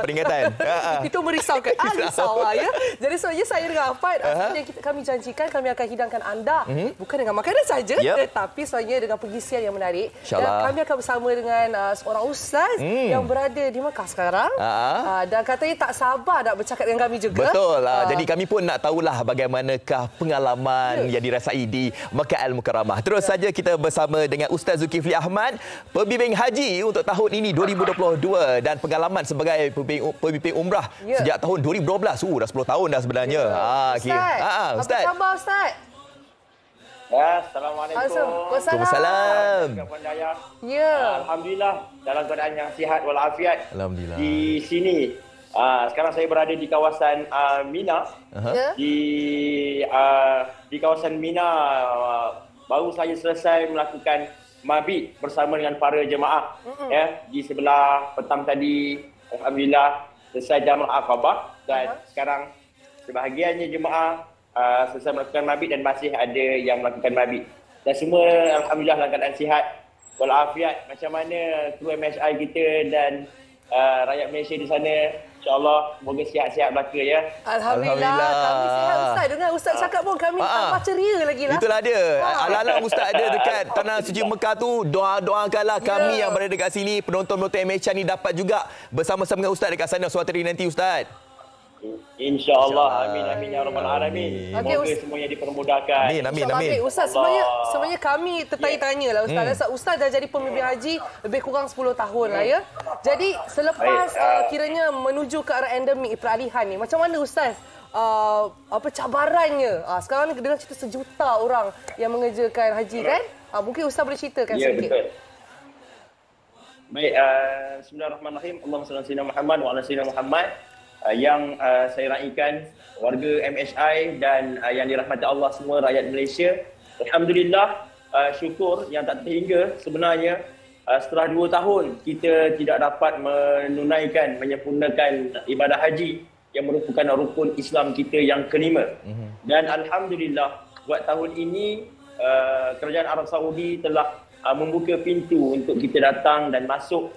Itu merisaukan. Risau ya. Jadi sebenarnya saya dengan Afad Seperti yang kami janjikan, kami akan hidangkan anda bukan dengan makanan saja, tetapi sebenarnya dengan pengisian yang menarik. Dan kami akan bersama dengan seorang ustaz yang berada di Mekah sekarang. Dan katanya tak sabar nak bercakap dengan kami juga. Betul. Jadi kami pun nak tahulah bagaimanakah pengalaman yang dirasai di Mekah Al-Mukarramah. Terus saja kita bersama dengan Ustaz Zulkifli Ahmad, pembimbing haji untuk tahun ini 2022 dan pengalaman sebagai pembimbing umrah sejak tahun 2012. Dah 10 tahun dah sebenarnya. Ustaz, apa khabar Ustaz? Ya, Assalamualaikum. Waalaikumsalam. Ya. Alhamdulillah dalam keadaan yang sihat walafiat. Alhamdulillah. Di sini sekarang saya berada di kawasan Mina. Di kawasan Mina baru saya selesai melakukan mabit bersama dengan para jemaah. Di sebelah petang tadi alhamdulillah selesai Jamrah Aqabah dan sekarang sebahagiannya jemaah selesai melakukan mabit dan masih ada yang melakukan mabit. Dan semua alhamdulillah dalam keadaan sihat walafiat. Macam mana kru MHI kita dan rakyat Malaysia di sana, insya-Allah semoga sihat-sihat belaka ya. Alhamdulillah. Kami sihat Ustaz. Dengar Ustaz cakap pun kami tambah ceria lagi lah. Itulah dia. Alang-alang Ustaz ada dekat Tanah Suci Mekah tu, doakanlah kami yang berada dekat sini, penonton-penonton MHI ni dapat juga bersama-sama dengan Ustaz dekat sana suatu hari nanti Ustaz. InsyaAllah. Amin, amin ya rabbal alamin. Semoga semuanya dipermudahkan. Amin. Ustaz, sebenarnya kami tertanya-tanya lah Ustaz. Ustaz dah jadi pembimbing haji lebih kurang 10 tahun lah ya. Jadi selepas kiranya menuju ke arah endemik peralihan ni, macam mana Ustaz apa cabarannya? Sekarang ni dengan cerita 1 juta orang yang mengerjakan haji kan? Mungkin Ustaz boleh ceritakan sedikit. Betul. Baik, bismillahirrahmanirrahim. Allahumma salli ala sayyidina Muhammad wa ala sayyidina Muhammad. Yang saya raikan warga MHI dan yang dirahmati Allah semua rakyat Malaysia. Alhamdulillah, syukur yang tak terhingga sebenarnya setelah 2 tahun kita tidak dapat menunaikan, menyempurnakan ibadah haji yang merupakan rukun Islam kita yang kelima. Dan alhamdulillah buat tahun ini kerajaan Arab Saudi telah membuka pintu untuk kita datang dan masuk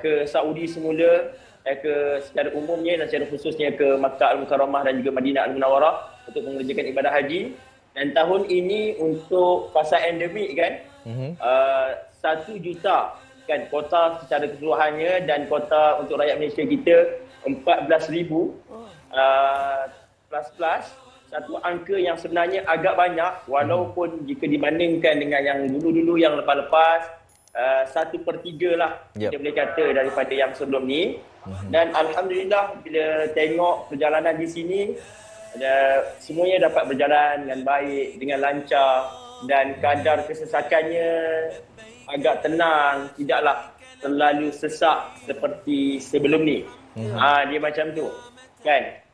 ke Saudi semula, secara umumnya dan secara khususnya ke Makkah Al-Mukarramah dan juga Madinah Al-Munawwarah untuk mengerjakan ibadah haji. Dan tahun ini untuk fasa endemik kan, 1 juta kan kota secara keseluruhannya, dan kota untuk rakyat Malaysia kita 14,000 plus satu angka yang sebenarnya agak banyak walaupun jika dibandingkan dengan yang dulu-dulu yang lepas-lepas 1/3 lah kita boleh kata daripada yang sebelum ni. Dan alhamdulillah bila tengok perjalanan di sini semuanya dapat berjalan dengan baik, dengan lancar, dan kadar kesesakannya agak tenang, tidaklah terlalu sesak seperti sebelum ni. Dia macam tu kan.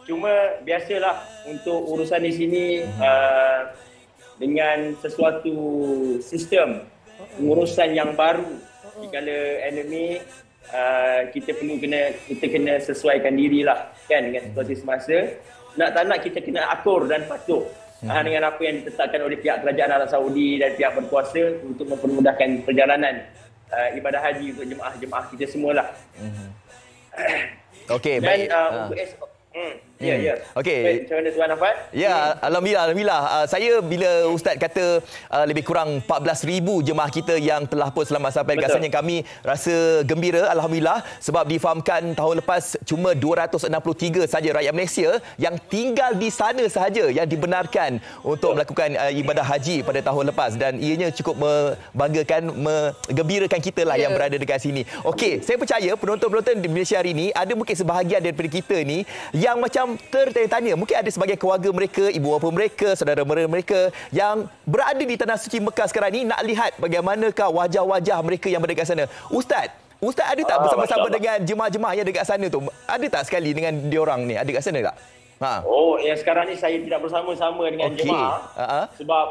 Cuma biasalah untuk urusan di sini dengan sesuatu sistem pengurusan yang baru dikala endemik, kita kena sesuaikan dirilah kan dengan situasi semasa. Nak tak nak kita kena akur dan patuh dengan apa yang ditetapkan oleh pihak kerajaan Arab Saudi dan pihak berkuasa untuk mempermudahkan perjalanan ibadah haji untuk jemaah-jemaah kita semualah. Okey, baik. Untuk Okey. Baik, macam mana Tuan Afan? Ya, alhamdulillah. Saya bila Ustaz kata lebih kurang 14,000 jemaah kita yang telah pun selamat sampai dekat sana, kami rasa gembira alhamdulillah, sebab difahamkan tahun lepas cuma 263 saja rakyat Malaysia yang tinggal di sana sahaja yang dibenarkan untuk melakukan ibadah haji pada tahun lepas, dan ianya cukup membanggakan, menggembirakan kita lah yang berada dekat sini. Okey, saya percaya penonton-penonton di Malaysia hari ini ada mungkin sebahagian daripada kita ni yang macam tertanya-tanya, mungkin ada sebagai keluarga mereka, ibu bapa mereka, saudara mereka yang berada di Tanah Suci Mekah sekarang ni nak lihat bagaimanakah wajah-wajah mereka yang berada dekat sana. Ustaz ada tak bersama-sama dengan jemaah-jemaah yang dekat sana tu? Ada tak sekali dengan diorang ni? Ada dekat sana tak? Oh, yang sekarang ni saya tidak bersama-sama dengan jemaah sebab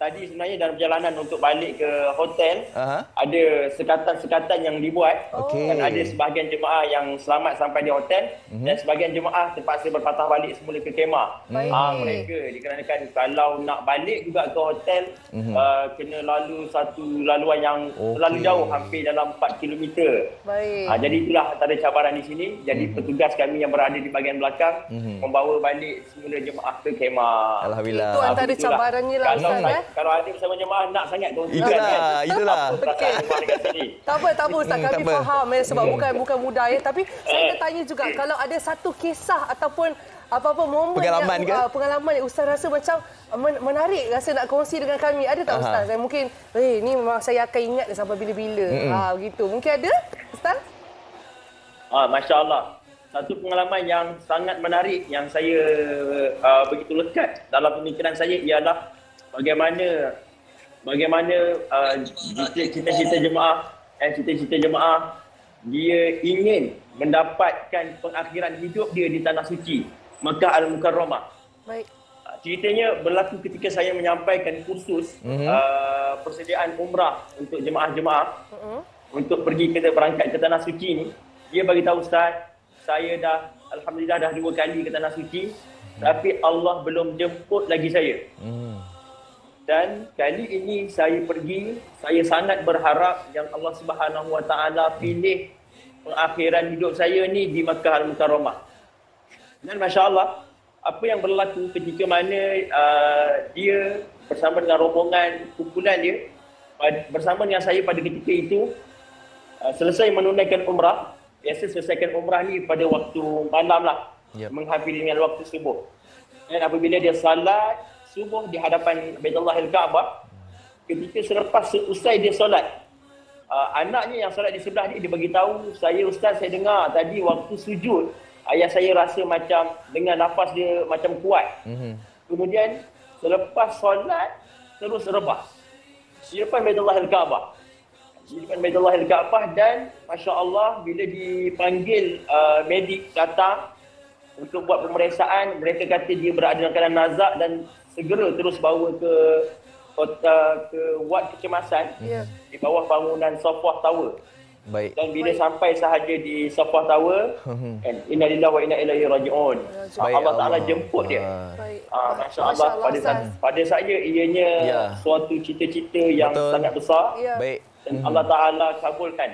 tadi sebenarnya dalam perjalanan untuk balik ke hotel, ada sekatan-sekatan yang dibuat. Dan ada sebahagian jemaah yang selamat sampai di hotel dan sebahagian jemaah terpaksa berpatah balik semula ke kemah. Mereka dikarenakan kalau nak balik juga ke hotel, kena lalu satu laluan yang terlalu jauh, hampir dalam 4 km. Jadi itulah antara cabaran di sini. Jadi petugas kami yang berada di bahagian belakang membawa balik semula jemaah ke kemah. Alhamdulillah. Itu antara cabarannya lah Ustaz. Kalau ada bersama jemaah nak sangat Itulah. Tak apa Ustaz, kami faham sebab bukan mudah ya. Tapi saya nak tanya juga, kalau ada satu kisah ataupun apa-apa momen pengalaman yang Ustaz rasa macam menarik, rasa nak kongsi dengan kami, ada tak Ustaz? Saya mungkin ni memang saya akan ingat sampai bila-bila. Begitu. Mungkin ada Ustaz? Masya-Allah. Satu pengalaman yang sangat menarik yang saya begitu lekat dalam pemikiran saya ialah bagaimana cita-cita jemaah dia ingin mendapatkan pengakhiran hidup dia di tanah suci Makkah Al-Mukarramah. Baik. Ceritanya berlaku ketika saya menyampaikan kursus persediaan umrah untuk jemaah-jemaah untuk pergi berangkat ke tanah suci ni. Dia bagi tahu, Ustaz, saya alhamdulillah dah 2 kali ke tanah suci, tapi Allah belum jemput lagi saya. Dan kali ini saya pergi, saya sangat berharap yang Allah Subhanahu Wa Taala pilih pengakhiran hidup saya ni di Makkah Al-Mukarramah. Dan masya-Allah, apa yang berlaku ketika mana dia bersama dengan rombongan kumpulan dia bersama dengan saya pada ketika itu selesai menunaikan umrah. Biasa selesaikan umrah ni pada waktu malam lah, menghampiri dengan waktu subuh. Dan apabila dia salat subuh di hadapan Baitullah Al-Kaabah, ketika selepas usai dia solat, anaknya yang solat di sebelah dia bagi tahu, saya Ustaz, saya dengar tadi waktu sujud, ayah saya rasa macam dengar nafas dia macam kuat. Kemudian selepas solat terus rebah di depan Baitullah Al-Kaabah. Di depan Baitullah Al-Kaabah, dan masya-Allah bila dipanggil medik datang untuk buat pemeriksaan, mereka kata dia berada dalam keadaan nazak dan segera terus bawa ke wad kecemasan di bawah bangunan Safwah Tower. Baik. Dan bila sampai sahaja di Safwah Tower, inna lillahi wa inna ilaihi raji'un. Allah Taala jemput dia. Masya-Allah, pada saya ianya suatu cita-cita yang sangat besar. Baik. Dan Allah Taala kabulkan.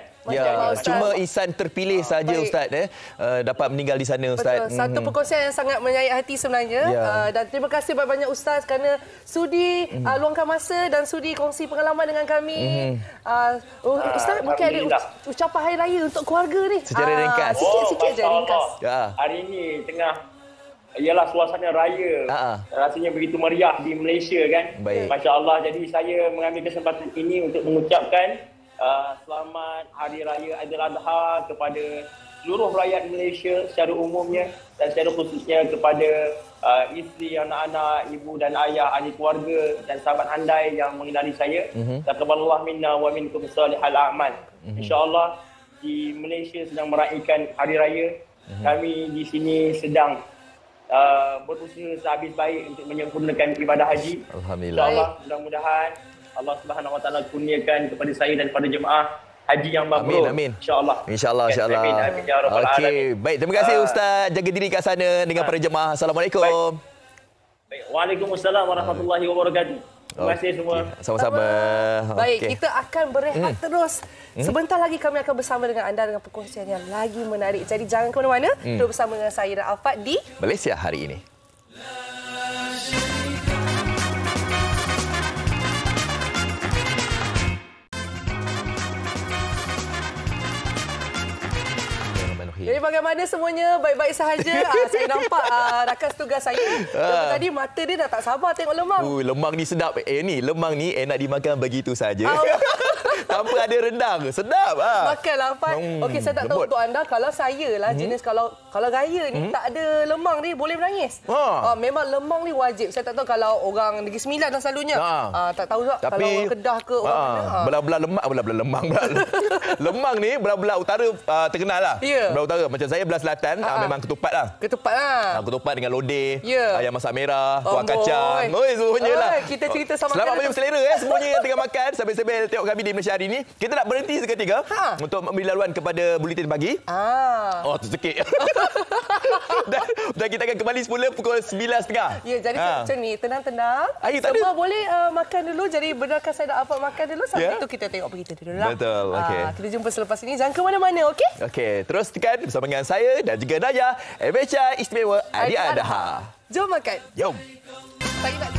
Cuma Ihsan terpilih saja Ustaz dapat meninggal di sana, Ustaz. Satu perkongsian yang sangat menyayat hati sebenarnya. Dan terima kasih banyak-banyak Ustaz kerana sudi luangkan masa dan sudi kongsi pengalaman dengan kami. Ustaz, mungkin ada ucapan hari raya untuk keluarga ni. Secara ringkas. Sikit-sikit je ringkas. Hari ini ialah suasana raya. Rasanya begitu meriah di Malaysia kan. Masya-Allah. Jadi saya mengambil kesempatan ini untuk mengucapkan selamat Hari Raya Aidiladha kepada seluruh rakyat Malaysia secara umumnya dan secara khususnya kepada isteri, anak-anak, ibu dan ayah, ahli keluarga dan sahabat handai yang mengenali saya. Taqabbalallahu minna wa minkum salihal a'mal. Insya-Allah di Malaysia sedang meraihkan Hari Raya. Kami di sini sedang berusaha sehabis baik untuk menyempurnakan ibadah haji. Alhamdulillah. InsyaAllah, mudah-mudahan Allah Subhanahu Wa Taala kurniakan kepada saya dan kepada jemaah haji yang mabrur. Amin. InsyaAllah. Amin ya rabbal alamin. Baik, terima kasih Ustaz. Jaga diri kat sana dengan para jemaah. Assalamualaikum. Baik. Waalaikumsalam warahmatullahi wabarakatuh. Terima kasih semua. Sama-sama. Baik, kita akan berehat terus. Sebentar lagi kami akan bersama dengan anda dengan perkongsian yang lagi menarik. Jadi jangan ke mana-mana. Terus bersama dengan saya dan Alfad di Malaysia Hari Ini. Jadi bagaimana semuanya? Baik-baik sahaja. Saya nampak rakan tugas saya. Tadi mata dia dah tak sabar tengok lemang. Lemang ni sedap. Ni lemang ni enak dimakan begitu saja. Tanpa ada rendang. Sedap. Makanlah Fat. Okey, saya tak tahu untuk anda. Kalau saya lah jenis kalau raya ni tak ada lemang ni boleh menangis. Memang lemang ni wajib. Saya tak tahu kalau orang Negeri Sembilan dan selalunya. Tak tahu tak kalau orang Kedah ke orang mana. Belah-belah lemang. Lemang ni belah-belah utara terkenal lah. Belah utara. Macam saya belah selatan memang ketupat lah. Ketupat dengan lodeh, ayam masak merah, kuah kacang. Semuanya lah. Kita cerita sama selamat macam selera semuanya yang tengah makan sambil-sambil tengok kami di Malaysia hari ini. Kita nak berhenti seketika untuk memberi laluan kepada Buletin Pagi. Tersekik. dan kita akan kembali semula pukul 9.30. Ya, jadi macam ni, tenang-tenang. Semua boleh makan dulu. Jadi benarkah saya nak apa makan dulu sambil itu kita tengok berita dulu lah. Betul. Okey. Kita jumpa selepas ini. Jangan ke mana-mana, okey? Okey, terus tekan bersama dengan saya dan juga Naya, MHI Istimewa Aidiladha. Jom makan. Jom. Saya nak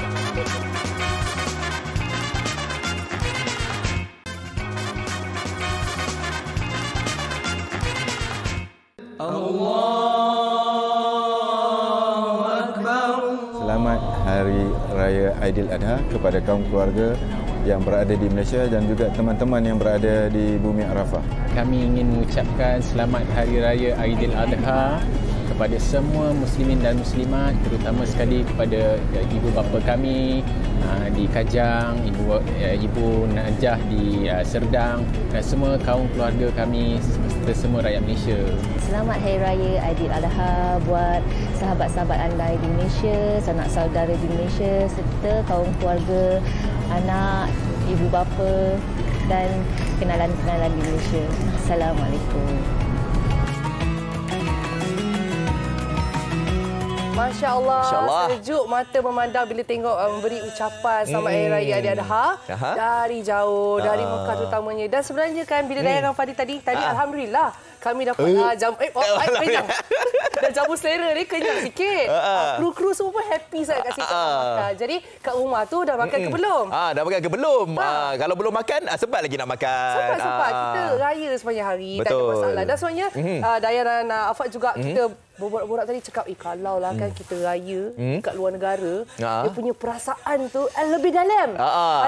Allahu Akbar. Selamat Hari Raya Aidiladha kepada kaum keluarga yang berada di Malaysia dan juga teman-teman yang berada di Bumi Arafah. Kami ingin mengucapkan selamat Hari Raya Aidiladha kepada semua muslimin dan muslimat, terutama sekali kepada ibu bapa kami di Kajang, ibu Najah di Serdang dan semua kaum keluarga kami serta semua rakyat Malaysia. Selamat Hari Raya Aidiladha buat sahabat-sahabat anda di Malaysia, sanak saudara di Malaysia serta kaum keluarga, anak, ibu bapa dan kenalan-kenalan di Malaysia. Assalamualaikum. Masya Allah, sejuk mata memandang bila tengok memberi ucapan selamat Hari Raya Aidiladha dari jauh, dari Mekah terutamanya. Dan sebenarnya kan bila Dayang Fadil tadi Alhamdulillah kami dapat kenyang. Dan jamu selera ni kenyang sikit. Kru-kru semua pun happy saya kat situ makan. Jadi kat rumah tu dah makan ke belum? Dah makan ke belum? Kalau belum makan, sempat lagi nak makan. Sempat. Kita raya sepanjang hari. Tak ada masalah. Dan sebenarnya Dayang dan Afat juga kita borak-borak tadi cakap, kalau lah kan kita raya kat luar negara, dia punya perasaan tu lebih dalam.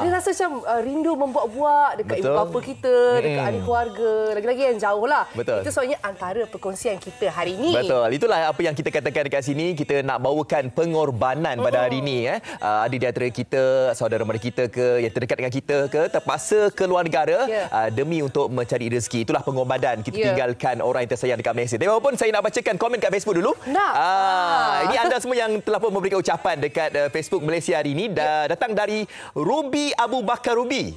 Ada rasa macam rindu membuat-buat dekat ibu bapa kita, dekat adik keluarga, lagi-lagi yang jauh lah. Betul. Itu sebenarnya antara perkongsian kita hari ini. Betul. Itulah apa yang kita katakan dekat sini. Kita nak bawakan pengorbanan pada hari ini. Ada di antara kita, saudara mara kita ke, yang terdekat dengan kita ke, terpaksa ke luar negara demi untuk mencari rezeki. Itulah pengorbanan kita tinggalkan orang yang tersayang dekat Malaysia. Tapi walaupun saya nak bacakan komen kat Facebook dulu. Ini anda semua yang telah pun memberikan ucapan dekat Facebook Malaysia hari ini. Datang dari Ruby Abu Bakar Ruby.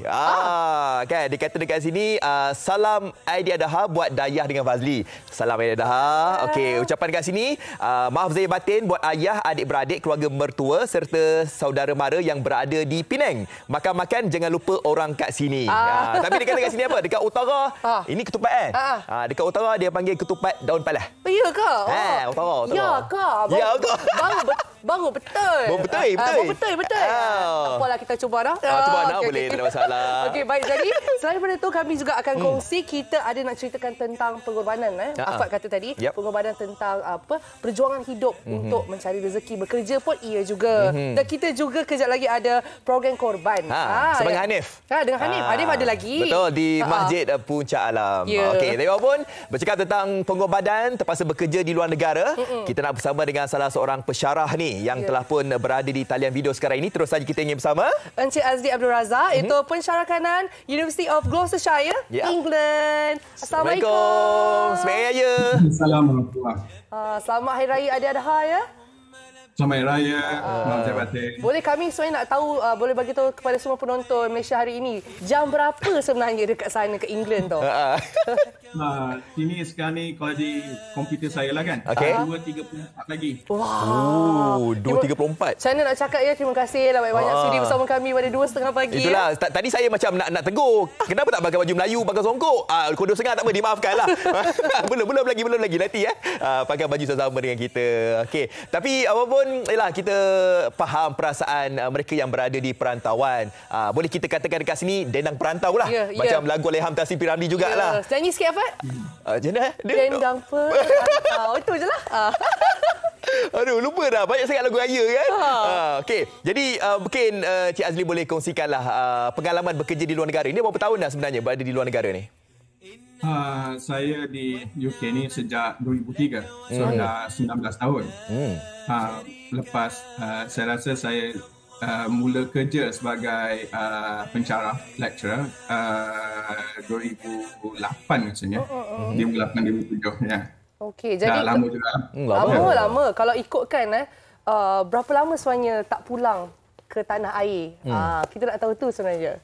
Kan, dia kata dekat sini, salam Aidiladha buat Dayah dengan Fazli. Salam Aidiladha. Okey, ucapan kat sini, maaf zahir batin buat ayah, adik-beradik, keluarga mertua serta saudara mara yang berada di Penang. Makan-makan jangan lupa orang kat sini. Tapi dia kata kat sini apa? Dekat utara, ini ketupat dekat utara dia panggil ketupat daun palas. Ya ke? Utara. Ya ke? Baru betul. Betul. Apalah kita cuba dah. Cuba dah boleh, tak ada masalah. Okey, baik. Jadi selain daripada itu kami juga akan kongsi, kita ada nak ceritakan tentang pengorbanan. Afat kata tadi, pengorbanan tentang perjuangan hidup untuk mencari rezeki, bekerja pun ia juga. Dan kita juga kejap lagi ada program korban. Sebagai Hanif. Dengan Hanif. Hanif ada lagi. Betul, di Masjid Puncak Alam. Okey, tapi walaupun bercakap tentang pengorbanan, terpaksa bekerja di luar negara, kita nak bersama dengan salah seorang pesyarah ni yang telah pun berada di talian video sekarang ini. Terus saja kita ingin bersama Encik Azli Abdul Razak, itu pensyarah kanan University of Gloucestershire, England. Assalamualaikum. Selamat Hari Raya. Assalamualaikum. Selamat Hari Raya Aidiladha ya. Selamat Hari Raya. Boleh kami sebenarnya nak tahu, boleh bagi tahu kepada semua penonton Malaysia hari ini, jam berapa sebenarnya dekat sana ke England tu? Sini sekarang ni kalau di komputer saya lah kan. 2.34 lagi. Wow. 2.34. Macam mana nak cakap ya, terima kasih lah banyak sudi bersama kami pada 2.30 pagi. Itulah, tadi saya macam nak tegur. Kenapa tak pakai baju Melayu, pakai songkok? Kode setengah tak apa, dimaafkan lah. belum lagi nanti pakai baju sama dengan kita. Okey. Tapi apapun, kita faham perasaan mereka yang berada di perantauan. Boleh kita katakan dekat sini, dendang perantau lah. Macam lagu Aleham Tasir Piramli jugalah. Nyanyi sikit apa? Macam mana? Dendang perantau. Itu je lah. Aduh, lupa dah. Banyak sangat lagu raya kan? Okey. Jadi mungkin Cik Azli boleh kongsikanlah pengalaman bekerja di luar negara. Ini berapa tahun dah sebenarnya berada di luar negara ni? Saya di UK ni sejak 2003. So dah 19 tahun. Lepas saya rasa saya mula kerja sebagai pensyarah lecturer 2008 rasanya. 2008-2007 ya. Okey, jadi dah lama juga. Lama. Kalau ikutkan berapa lama sebenarnya tak pulang ke tanah air? Kita nak tahu tu sebenarnya.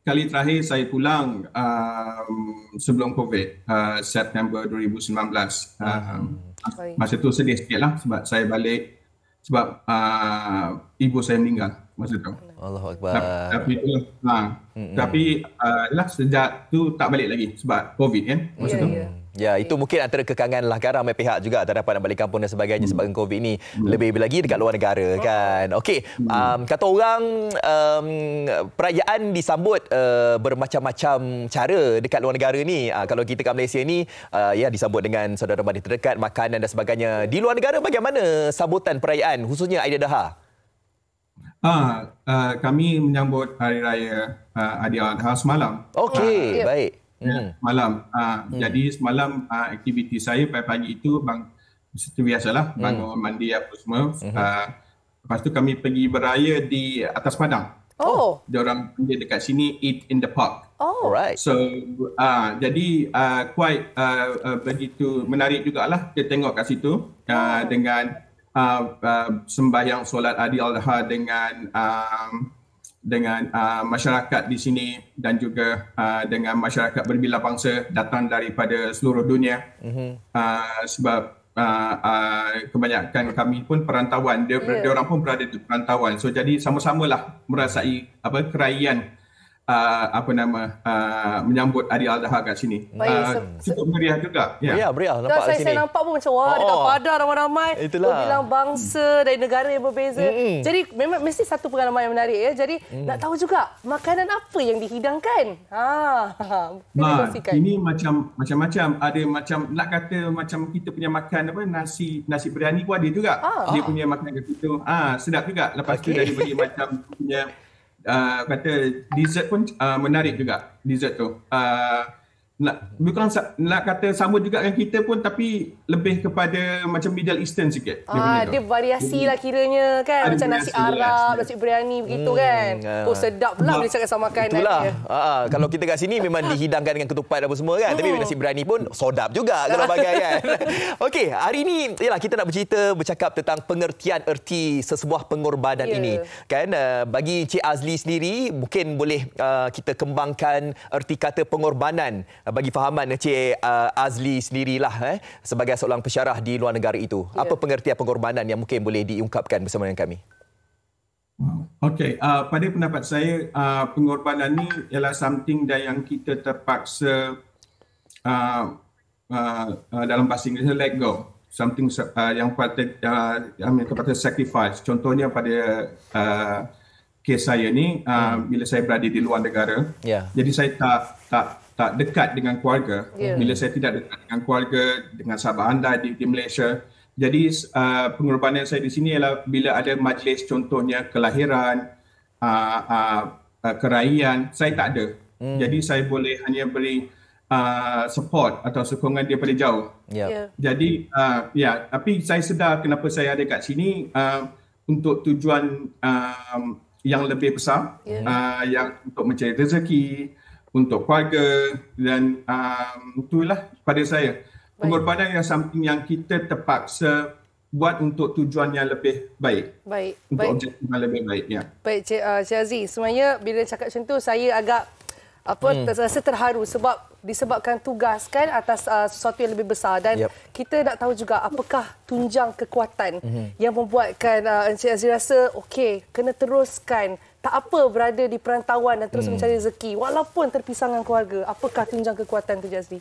Kali terakhir saya pulang sebelum COVID, September 2019. Masa tu sedih sikit lah sebab saya balik sebab ibu saya meninggal masa tu. Allahu Akbar. Tapi sejak tu tak balik lagi sebab COVID kan masa tu. Ya, itu mungkin antara kekangan lah kan ramai pihak juga tak dapat nak balik kampung dan sebagainya sebabkan COVID ni. Lebih lagi dekat luar negara kan. Okey, kata orang perayaan disambut bermacam-macam cara dekat luar negara ni. Kalau kita kat Malaysia ni ya disambut dengan saudara mara terdekat, makanan dan sebagainya. Di luar negara bagaimana sambutan perayaan khususnya Aidiladha? Kami menyambut hari raya Aidiladha semalam. Okey, baik. Malam. Jadi semalam aktiviti saya pagi-pagi itu seperti biasalah bangun mandi apa semua. Lepas tu kami pergi beraya di atas padang. Diorang panggil dekat sini Eat in the Park. Alright. So jadi quite begitu menarik jugalah kita tengok kat situ dengan sembahyang solat Aidiladha dengan masyarakat di sini dan juga dengan masyarakat berbilang bangsa datang daripada seluruh dunia. Sebab kebanyakan kami pun perantauan, dia orang pun berada di perantauan. So jadi sama-samalah merasai keraian menyambut Aidiladha kat sini. Cukup meriah juga. Meriah nampak kat sini. Saya nampak pun macam dekat padang ramai-ramai berbilang bangsa dari negara yang berbeza. Jadi memang mesti satu pengalaman yang menarik ya. Jadi nak tahu juga makanan apa yang dihidangkan. Ini macam-macam. Ada macam nak kata macam kita punya makan nasi biryani pun ada juga. Dia punya makanan kat situ. Sedap juga. Lepas tu dari bagi macam punya kata dessert pun menarik juga dessert tu. Bukan nak kata sama juga dengan kita pun tapi lebih kepada macam Middle Eastern sikit. Dia variasi lah kiranya kan. Macam nasi Arab, nasi biryani begitu kan. Sedap pula bila cakap sama makanan. Itulah. Kalau kita kat sini memang dihidangkan dengan ketupat apa semua kan. Tapi nasi biryani pun sedap juga kalau bagai kan. Okey, hari ini yalah kita nak bercakap tentang pengertian erti sesebuah pengorbanan ini. Kan bagi Cik Azli sendiri mungkin boleh kita kembangkan erti kata pengorbanan bagi fahaman Cik Azli sendirilah sebagai seorang pensyarah di luar negara itu. Apa pengertian pengorbanan yang mungkin boleh diungkapkan bersama dengan kami? Okey, pada pendapat saya pengorbanan ni ialah something yang kita terpaksa dalam bahasa Inggeris let go. Something yang kepada sacrifice. Contohnya pada kes saya ni bila saya berada di luar negara. Jadi saya tak dekat dengan keluarga. Bila saya tidak dekat dengan keluarga, dengan sahabat anda di Malaysia. Jadi pengorbanan saya di sini ialah bila ada majlis contohnya kelahiran, keraian, saya tak ada. Jadi saya boleh hanya beri support atau sokongan daripada jauh. Jadi tapi saya sedar kenapa saya ada kat sini untuk tujuan yang lebih besar, yang untuk mencari rezeki, untuk keluarga dan itulah pada saya. Pengorbanan yang something yang kita terpaksa buat untuk tujuan yang lebih baik. Untuk objektif yang lebih baik. Baik Cik Azli, sebenarnya bila cakap macam tu saya agak terasa terharu sebab disebabkan tugas kan atas sesuatu yang lebih besar dan kita nak tahu juga apakah tunjang kekuatan yang membuatkan Encik Azli rasa okey kena teruskan. Tak apa berada di perantauan dan terus mencari rezeki walaupun terpisah dengan keluarga. Apakah tunjang kekuatan tu Cik Azli?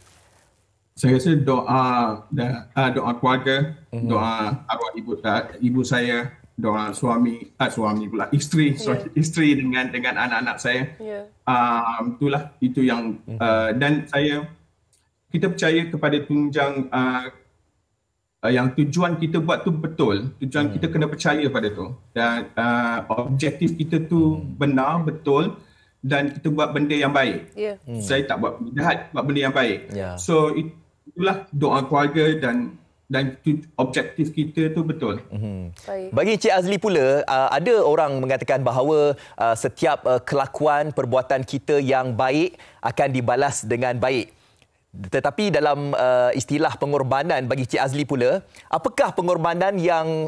Saya rasa doa keluarga, doa arwah ibu saya, doa suami pula isteri dengan anak-anak saya. Itulah itu yang dan kita percaya kepada tunjang yang tujuan kita buat tu betul, tujuan kita kena percaya pada tu, dan objektif kita tu benar, betul, dan kita buat benda yang baik. Saya tak buat benda jahat, buat benda yang baik. So itulah doa keluarga dan objektif kita tu betul. Bagi Cik Azli pula, ada orang mengatakan bahawa setiap kelakuan, perbuatan kita yang baik akan dibalas dengan baik. Tetapi dalam istilah pengorbanan bagi Cik Azli pula, apakah pengorbanan yang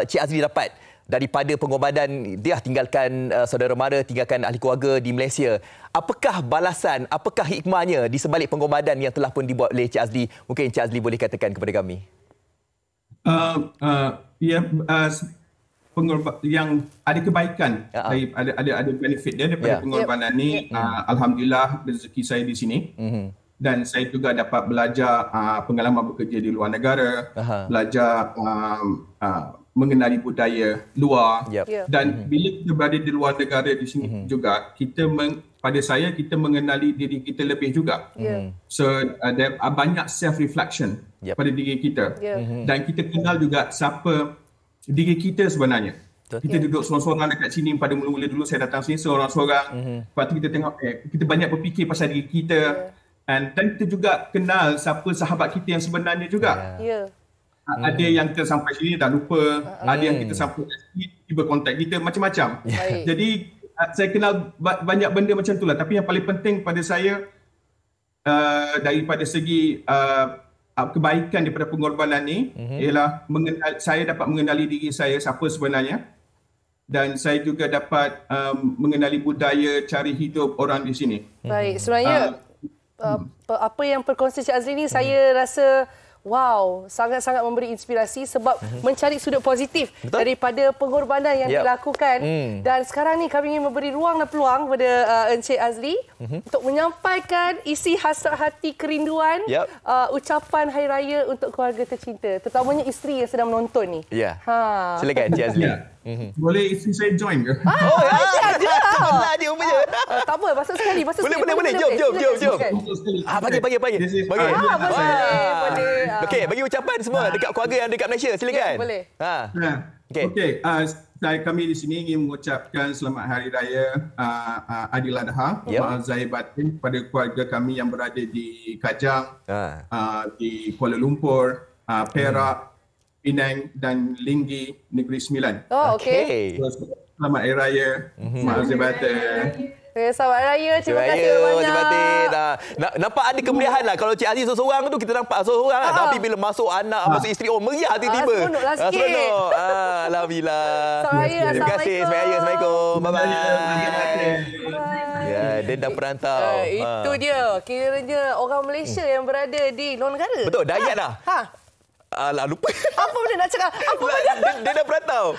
Cik Azli dapat daripada pengorbanan dia tinggalkan saudara mara, tinggalkan ahli keluarga di Malaysia? Apakah balasan, apakah hikmahnya di sebalik pengorbanan yang telah pun dibuat oleh Cik Azli? Mungkin Cik Azli boleh katakan kepada kami. Yang ada kebaikan, ada benefit dia daripada pengorbanan ni. Alhamdulillah rezeki saya di sini. Dan saya juga dapat belajar pengalaman bekerja di luar negara, belajar mengenali budaya luar. Dan bila kita berada di luar negara di sini juga, kita mengenali diri kita lebih juga. So ada banyak self-reflection pada diri kita. Dan kita kenal juga siapa diri kita sebenarnya. Kita duduk seorang-seorang dekat sini. Pada mula-mula dulu saya datang sini seorang-seorang. Lepas tu kita tengok, kita banyak berfikir pasal diri kita. Dan kita juga kenal siapa sahabat kita yang sebenarnya juga. Ada yang kita sampai sini dah lupa, ada yang kita sampai sini tiba kontak kita, macam-macam. Jadi saya kenal banyak benda macam itulah. Tapi yang paling penting pada saya, daripada segi kebaikan daripada pengorbanan ni, ialah saya dapat mengenali diri saya siapa sebenarnya, dan saya juga dapat mengenali budaya, cara hidup orang di sini. Baik, sebenarnya apa yang perkongsi Cik Azli ni, saya rasa wow, sangat-sangat memberi inspirasi sebab mencari sudut positif daripada pengorbanan yang dilakukan. Dan sekarang ni kami ingin memberi ruang dan peluang kepada Encik Azli untuk menyampaikan isi hasrat hati, kerinduan, ucapan Hari Raya untuk keluarga tercinta, terutamanya isteri yang sedang menonton ni. Silakan Encik Azli. Boleh isteri saya join ke? Benar dia umumnya. Tak apa, masuk sekali. Boleh. Jom. Bagi. Boleh. Okey, bagi ucapan semua dekat keluarga yang dekat Malaysia. Silakan. Boleh. Okey. Kami di sini ingin mengucapkan selamat Hari Raya Aidil Adha. Maaf zahir batin kepada keluarga kami yang berada di Kajang, di Kuala Lumpur, Perak, Penang dan Linggi, Negeri Sembilan. Okey. Selamat Hari Raya. Maaf zahir batin. Selamat Raya. Terima kasih banyak. Nampak ada kemeriahan lah. Kalau Cik Azli seorang tu, kita nampak seorang. Tapi bila masuk anak, masuk isteri, meriah tiba-tiba. Seronok lah sikit. Seronok. Alhamdulillah. Selamat Raya. Terima kasih. Selamat Raya. Assalamualaikum. Bye-bye. Ya, dia dah perantau. Itu dia. Kiranya orang Malaysia yang berada di luar negara. Betul, dah ayat dah. Alah, lupa. Apa benda nak cakap? Apa benda? Dia dah perantau.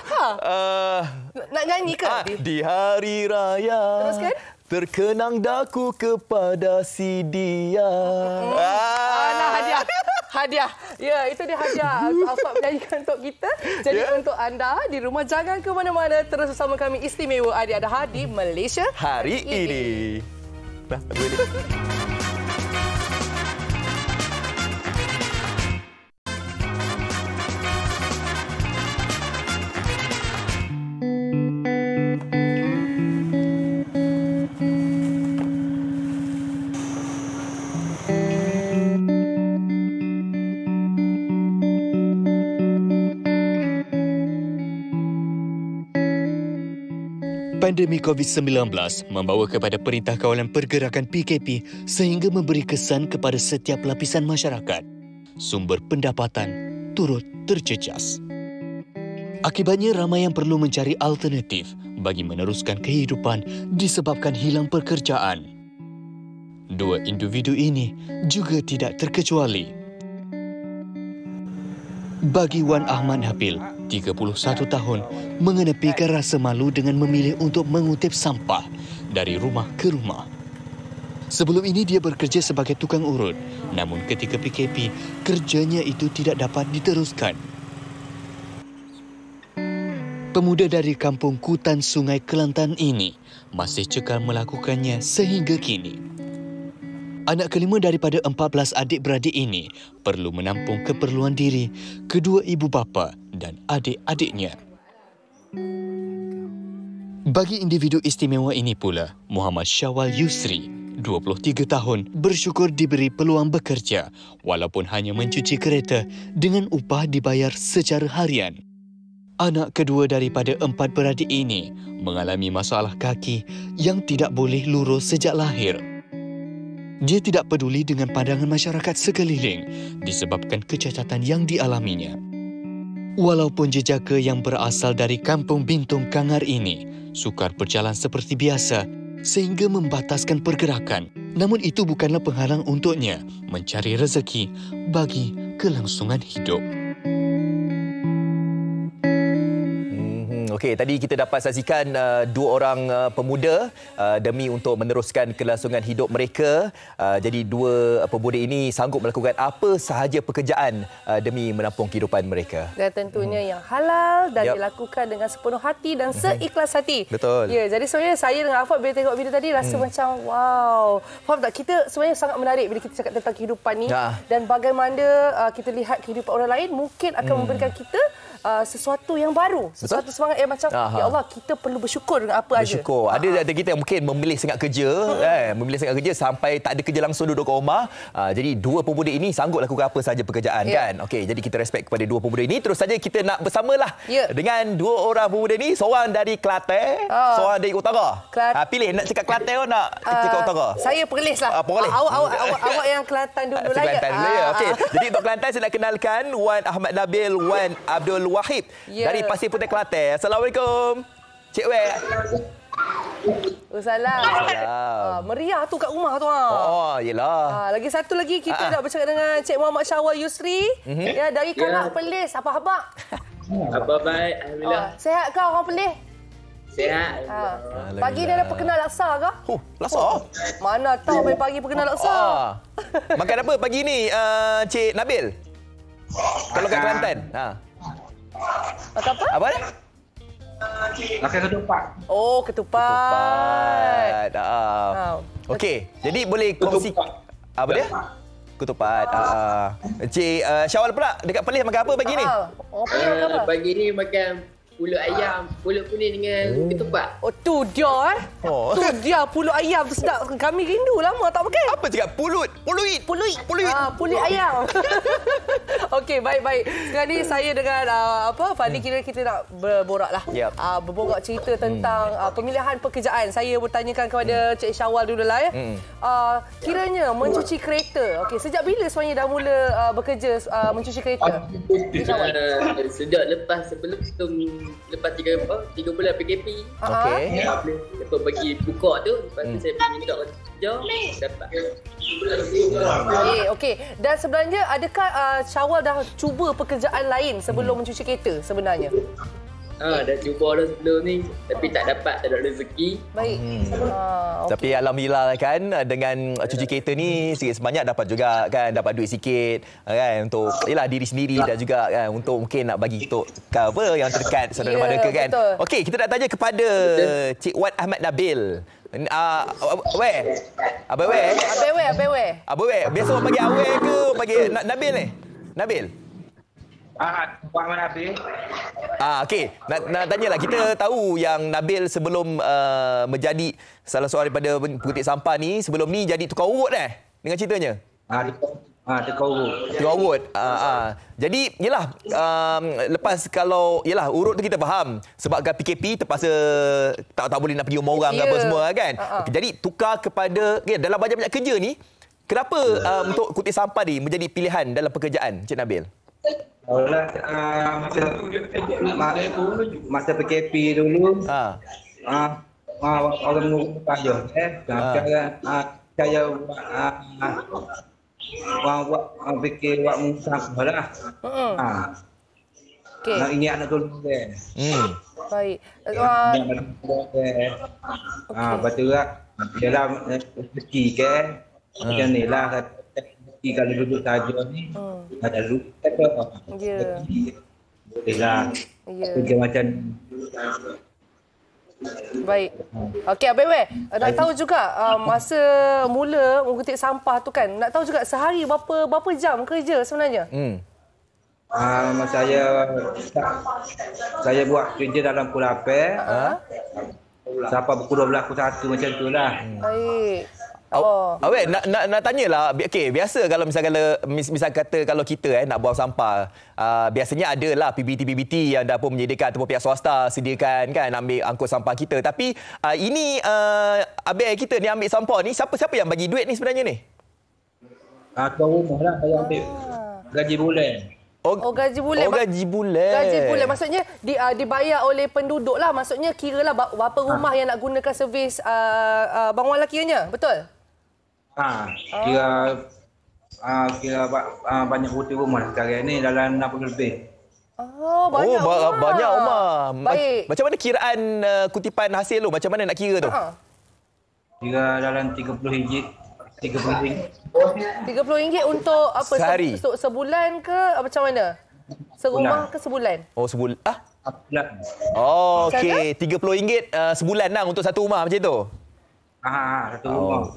Nak nyanyi ke? Di hari raya. Teruskan. Terkenang daku kepada si dia. Hadiah. Ya, itu dia hadiah. Afak menyanyikan untuk kita. Jadi untuk anda di rumah, jangan ke mana-mana. Terus bersama kami istimewa Aidil Adha di Malaysia hari ini. Nah, boleh. Pandemik COVID-19 membawa kepada Perintah Kawalan Pergerakan PKP sehingga memberi kesan kepada setiap lapisan masyarakat. Sumber pendapatan turut terjejas. Akibatnya ramai yang perlu mencari alternatif bagi meneruskan kehidupan disebabkan hilang pekerjaan. Dua individu ini juga tidak terkecuali. Bagi Wan Ahmad Habil, 31 tahun, mengenepikan rasa malu dengan memilih untuk mengutip sampah dari rumah ke rumah. Sebelum ini dia bekerja sebagai tukang urut, namun ketika PKP, kerjanya itu tidak dapat diteruskan. Pemuda dari kampung Kutan Sungai Kelantan ini masih cekal melakukannya sehingga kini. Anak kelima daripada 14 adik-beradik ini perlu menampung keperluan diri kedua ibu bapa dan adik-adiknya. Bagi individu istimewa ini pula, Muhammad Syawal Yusri, 23 tahun, bersyukur diberi peluang bekerja walaupun hanya mencuci kereta dengan upah dibayar secara harian. Anak kedua daripada 4 beradik ini mengalami masalah kaki yang tidak boleh lurus sejak lahir. Dia tidak peduli dengan pandangan masyarakat sekeliling disebabkan kecacatan yang dialaminya. Walaupun jejaka yang berasal dari kampung Bintung Kangar ini sukar berjalan seperti biasa sehingga membataskan pergerakan, namun itu bukanlah penghalang untuknya mencari rezeki bagi kelangsungan hidup. Okey, tadi kita dapat saksikan dua orang pemuda demi untuk meneruskan kelangsungan hidup mereka. Jadi dua pemuda ini sanggup melakukan apa sahaja pekerjaan demi menampung kehidupan mereka. Dan tentunya yang halal dan dilakukan dengan sepenuh hati dan seikhlas hati. Betul. Ya, jadi sebenarnya saya dengan Afad bila tengok video tadi rasa macam wow. Faham tak? Kita sebenarnya sangat menarik bila kita cakap tentang kehidupan ni dan bagaimana kita lihat kehidupan orang lain mungkin akan memberikan kita sesuatu yang baru, sesuatu semangat yang macam ya Allah, kita perlu bersyukur dengan apa aja. Bersyukur. Ada kita yang mungkin memilih sangat kerja, memilih sangat kerja sampai tak ada kerja langsung duduk kat rumah. Jadi dua pemuda ini sanggup lakukan apa sahaja pekerjaan kan. Okey, jadi kita respect kepada dua pemuda ini. Terus saja kita nak bersamalah dengan dua orang pemuda ini, seorang dari Kelantan, seorang dari Utara. Pilih nak cakap Kelantan atau nak cakap Utara? Saya Perlis lah. Awak yang Kelantan dulu lah. Kelantan dulu ya. Okey. Jadi untuk Kelantan saya nak kenalkan Wan Ahmad Nabil, Wan Abdul Wahid dari Pasir Putih Kelantan. Assalamualaikum. Cik Wei. Salam. Meriah tu kat rumah tu. Oh, yelah. Lagi satu lagi kita nak bercakap dengan Cik Muhammad Syawal Yusri ya dari Kanak Perlis. Apa khabar? Apa baik, alhamdulillah. Sihat ke orang Perlis? Sihat. Pagi ni ada perkenal laksa ke? Laksa? Mana tahu pagi perkenal laksa. Makan apa pagi ni Cik Nabil? Kalau kat Kelantan. Makan apa? Apa dia? Makan ketupat. Oh, ketupat. Okey, jadi boleh kongsi apa dia? Ketupat. Cik Syawal pula dekat Perlis makan apa pagi ni? Pagi ni makan pulut ayam, pulut kuning dengan ketupat. Oh, tu dia Tu dia pulut ayam tu sedap. Kami rindu lama tak makan. Apa cakap? Pulut pulut ayam. Okey, baik. Sekarang ni saya dengan Fadli kita nak berboraklah. Berborak cerita tentang pemilihan pekerjaan. Saya bertanyakan kepada Cik Syawal dululah ya. Kiranya mencuci kereta. Okey, sejak bila sebenarnya dah mula bekerja mencuci kereta? Sejak lepas 3 bulan PKP. Okey. Lepas bagi buka tu, lepas tu saya pergi dekat kerja, dapat. Okey. Dan sebenarnya adakah Syawal dah cuba pekerjaan lain sebelum mencuci kereta sebenarnya? Dah cuba dah sebelum ni tapi tak ada rezeki. Baik. Tapi alhamdulillah kan dengan cuci kereta ni sikit sebanyak dapat juga kan, dapat duit sikit kan untuk diri sendiri dan juga kan untuk mungkin nak bagi untuk apa yang terdekat saudara mara ke kan. Okey, kita nak tanya kepada Cik Wan Ahmad Nabil. Abang Wei. Biasa orang panggil Awe ke panggil Nabil ni? Nabil. Muhammad Nabil. Okey, nak tanyalah, kita tahu yang Nabil sebelum menjadi salah seorang daripada pengutip sampah ni, sebelum ni jadi tukar urut dengan ceritanya. Tukar urut. Jadi yalah, lepas kalau yalah urut tu kita faham sebabkan PKP terpaksa tak boleh nak pergi rumah orang apa semua kan. Jadi tukar kepada dalam banyak-banyak kerja ni, kenapa untuk kutip sampah ni menjadi pilihan dalam pekerjaan Cik Nabil? Masa PKP dulu, orang mengubah je. Saya orang fikir buat musafah lah. Nak ingat nak tolong dia. Baik. Lepas tu lah, dalam rezeki kan, macam ni lah. Kalau duduk saja ni, ada lupa ke apa? Boleh lah. Kerja macam Baik. Okey, Abang Weh, nak tahu juga masa mula mengutip sampah tu kan, nak tahu juga sehari berapa jam kerja sebenarnya? Saya buat kerja dalam pukul 8. Sampai pukul 12, pukul 1 macam tu lah. Baik. Awek nak tanyalah, okey, biasa kalau misal kata kalau kita nak buang sampah, biasanya adalah PBT yang dah pun menyediakan ataupun pihak swasta sediakan kan ambil angkut sampah kita. Tapi ini abang kita ni ambil sampah ni, siapa yang bagi duit ni sebenarnya ni? Tuan rumah lah saya ambil. Gaji bulan. Gaji bulan. Gaji bulan. Maksudnya dibayar oleh penduduk lah. Maksudnya kiralah berapa rumah yang nak gunakan servis bangunan lakianya. Betul? Kira banyak putih rumah sekarang ni dalam 60 lebih. Banyak rumah. Baik. Macam mana kiraan kutipan hasil tu? Macam mana nak kira tu? Kira dalam RM30. RM30 untuk apa? Sehari? Sebulan ke macam mana? Serumah ke sebulan? Sebulan. Sebulan. Okey. RM30 sebulan lah untuk satu rumah macam tu? Satu rumah.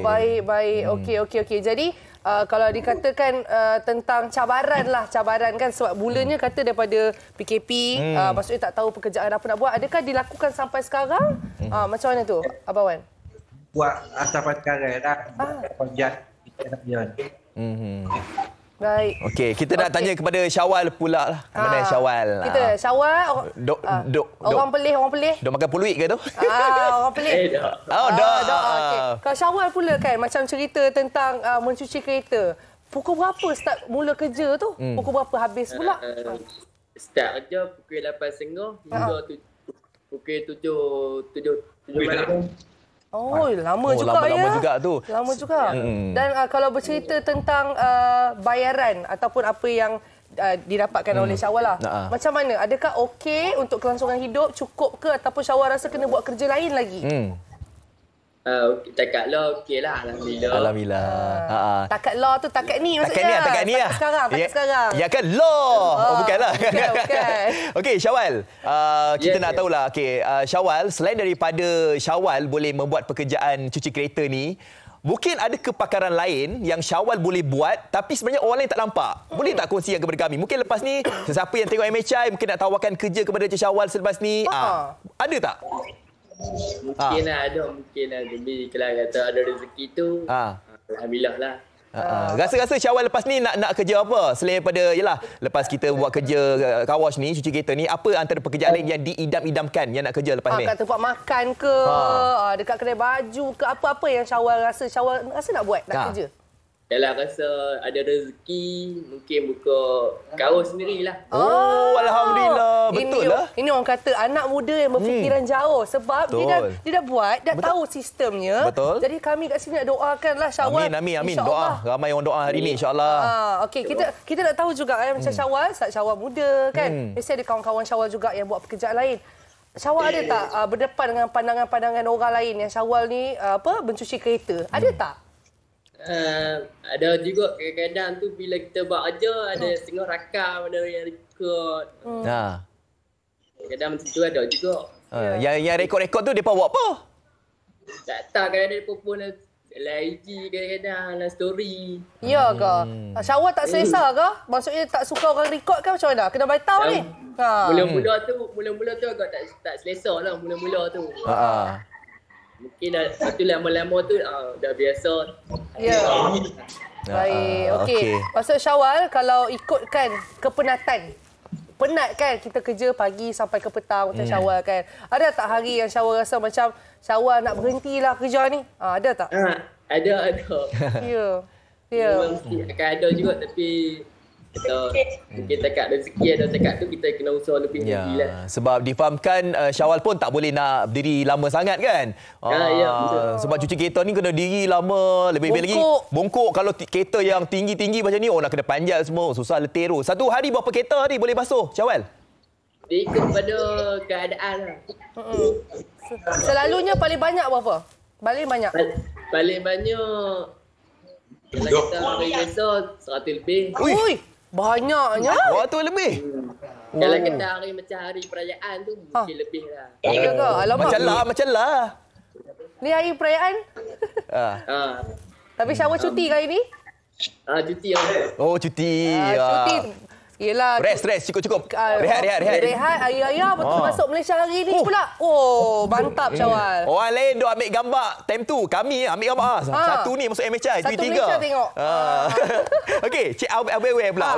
Baik. Okey. Jadi kalau dikatakan tentang cabaran kan sebab mulanya kata daripada PKP, maksudnya tak tahu pekerjaan apa nak buat. Adakah dilakukan sampai sekarang? Macam mana tu, Abang Wan? Buat sampai sekarang dah. Kerja. Baik. Okey, kita nak tanya kepada Syawal pula lah. Mana Syawal? Kita Syawal. Orang pelih. Dok makan puluit ke tu? Orang pelih. Dah. Okay. Kalau Syawal pula kan macam cerita tentang mencuci kereta. Pukul berapa start mula kerja tu? Pukul berapa habis pula? Start kerja pukul 8.30 hingga pukul 7 malam. Lama juga ya. Lama juga tu. Lama juga. Dan kalau bercerita tentang bayaran ataupun apa yang didapatkan oleh Syawal lah. Macam mana? Adakah okey untuk kelangsungan hidup? Cukup ke ataupun Syawal rasa kena buat kerja lain lagi? Takat lah okey lah. Alhamdulillah. Takat law tu takat ni maksudnya. Takat ni lah. Takat sekarang. Ya kan law. Bukanlah. Bukan. Okey, Syawal. Kita nak tahulah. Okey, Syawal, selain daripada Syawal boleh membuat pekerjaan cuci kereta ni, mungkin ada kepakaran lain yang Syawal boleh buat tapi sebenarnya orang lain tak nampak. Boleh tak kongsikan kepada kami? Mungkin lepas ni sesiapa yang tengok MHI mungkin nak tawarkan kerja kepada Encik Syawal selepas ni. Ada tak? Mungkin ada. Tapi kalau kata ada rezeki tu, alhamdulillah lah. Rasa-rasa Syawal lepas ni nak kerja apa? Selain daripada, yelah, lepas kita buat kerja car wash ni, cuci kereta ni, apa antara pekerjaan lain yang diidam-idamkan yang nak kerja lepas ni? Kat tempat makan ke, dekat kedai baju ke, apa-apa yang Syawal rasa nak buat, nak kerja? Kalau rasa ada rezeki, mungkin buka kaos sendirilah. Alhamdulillah. Betul lah. Ini orang kata anak muda yang berfikiran jauh. Sebab dia dah buat, dah tahu sistemnya. Betul. Jadi kami kat sini nak doakanlah Syawal. Amin. Doa. Ramai orang doa hari ni insyaAllah. Okey, kita nak tahu juga macam Syawal, saat Syawal muda kan. Mesti ada kawan-kawan Syawal juga yang buat pekerjaan lain. Syawal ada tak berdepan dengan pandangan-pandangan orang lain yang Syawal ni mencuci kereta? Ada tak? Ada juga kadang-kadang tu bila kita buat kerja ada setengah rakam, ada yang rekod. Kadang macam tu ada juga. Yang rekod-rekod tu depa buat apa? Tak kadang-kadang depa pun IG kadang-kadang dalam story. Ya ke? Syawal tak selesa ke? Maksudnya tak suka orang rekod ke macam mana? Kena baitau ni. Mula-mula tu agak tak selesa lah mula-mula tu. Mungkin itu lama-lama tu dah biasa. Ya. Baik. Okey. Maksud Syawal kalau ikutkan kepenatan. Penat kan kita kerja pagi sampai ke petang macam Syawal kan. Ada tak hari yang Syawal rasa macam Syawal nak berhentilah kerja ni? Ada tak? Ada. Ya. Mesti akan ada juga tapi kita takat rezeki ada takat tu kita kena usaha lebih lagi lah. Sebab difahamkan Syawal pun tak boleh nak berdiri lama sangat kan. Sebab cuci kereta ni kena diri lama, lebih-lebih lagi bongkok. Kalau kereta yang tinggi-tinggi macam ni nak kena panjat semua, susah letih tu. Satu hari berapa kereta hari boleh basuh Syawal? Dia ikut pada keadaan lah. Selalunya paling banyak berapa? Paling banyak kalau kita hari biasa 100 lebih. Ui, banyaknya. 100 lebih. Kalau kata hari macam hari perayaan tu mungkin lebih lah. Ya ke? Alamak. Macam lah. Ni hari perayaan? Tapi Syawal cuti kali ni? Cuti lah. Oh, cuti. Cuti. Yelah. Rest. Cukup. Rehat. Rehat hari raya. Betul masuk Malaysia hari ni pula. Oh, mantap Syawal. Orang lain duk ambil gambar time tu. Kami ambil gambar. Satu ni masuk MHI. Satu Malaysia tengok. Okey, Cik Abang pula.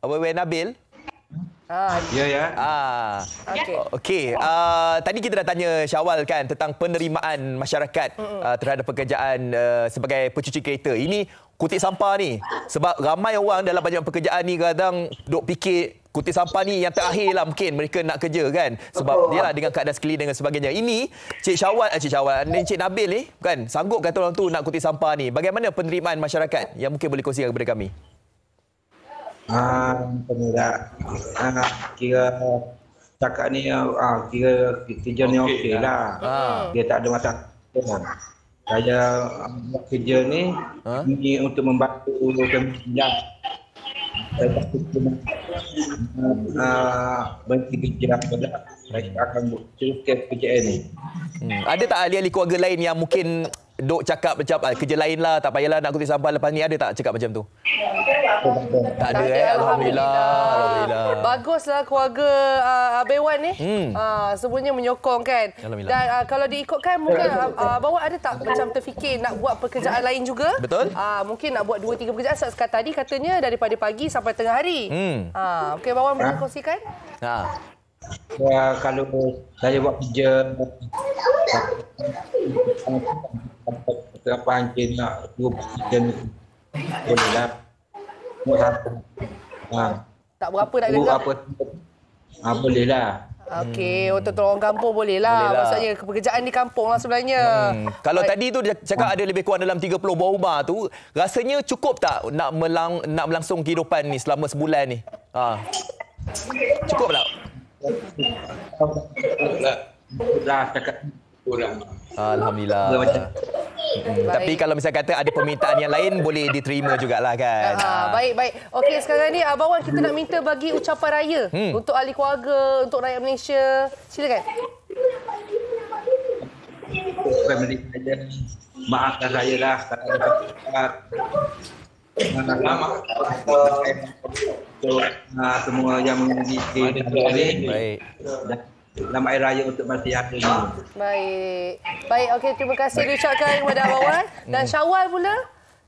Abang Nabil. Ya. Okey. Tadi kita dah tanya Syawal kan tentang penerimaan masyarakat terhadap pekerjaan sebagai pencuci kereta. Ini kutip sampah ni. Sebab ramai orang dalam banyak pekerjaan ni kadang duk fikir kutip sampah ni yang terakhir lah mungkin mereka nak kerja kan. Sebab dia lah dengan keadaan sekeliling dan sebagainya. Ini Cik Syawal dan Cik Nabil ni kan sanggup kata orang tu nak kutip sampah ni. Bagaimana penerimaan masyarakat yang mungkin boleh kongsikan kepada kami? Kira cakap ni kira kerja ni okey lah. Dia tak ada masalah. Saya buat kerja ni ini untuk membantu peminjam. Saya berhenti kerja pada saya akan teruskan pekerjaan ni. Ada tak ahli-ahli keluarga lain yang mungkin duk cakap macam kerja lain lah, tak payahlah nak kutip sampah lepas ni, ada tak cakap macam tu? Tak ada. Alhamdulillah. Baguslah keluarga Abang Wan ni. Semuanya menyokong kan. Dan kalau diikutkan mungkin Abang Wan ada tak macam terfikir nak buat pekerjaan lain juga? Betul. Mungkin nak buat 2-3 pekerjaan. Sekat tadi katanya daripada pagi sampai tengah hari. Mungkin Abang Wan boleh kongsikan? Kalau saya buat kerja berapa anjing nak 2 jam boleh lah. Tak berapa nak gerak? Boleh lah. Okey, untuk orang kampung boleh lah. Maksudnya pekerjaan di kampung lah sebenarnya. Kalau tadi tu dia cakap ada lebih kurang dalam 30 buah rumah tu, rasanya cukup tak nak melangsung kehidupan ni selama sebulan ni? Cukup tak? Lah cakap kurang. Alhamdulillah. Tapi kalau misalnya kata ada permintaan yang lain boleh diterima jugalah kan. Baik. Okey, sekarang ni Abang Wan kita nak minta bagi ucapan raya untuk ahli keluarga, untuk rakyat Malaysia. Silakan. Family saya maafkan saya lah semua yang menjadi ini. Baik. Selamat Hari Raya untuk Malaysia ini. Baik. Okey, terima kasih diucapkan kepada Abang Wan. Dan Syawal pula.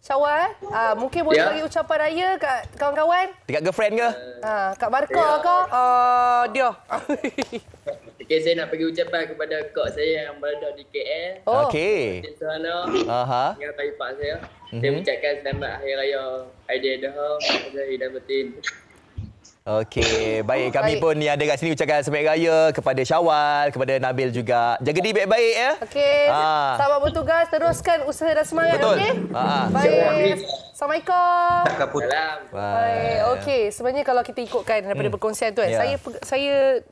Syawal, mungkin boleh bagi ucapan raya kat kawan-kawan? Dekat girlfriend ke? Kat Marka ke? Dia. Okay, saya nak bagi ucapan kepada kak saya yang berada di KL. Okey. Di sana. Dengan tayi pak saya. Saya ucapkan selamat Hari Raya Aidiladha. Zahir dan batin. Okey, baik. Kami pun yang ada kat sini ucapkan selamat raya kepada Syawal, kepada Nabil juga. Jaga diri baik-baik ya. Okey. Selamat bertugas, teruskan usaha dan semangat. Betul. Okey. Baik. Assalamualaikum. Salam. Baik. Okey, sebenarnya kalau kita ikutkan daripada perkongsian tu saya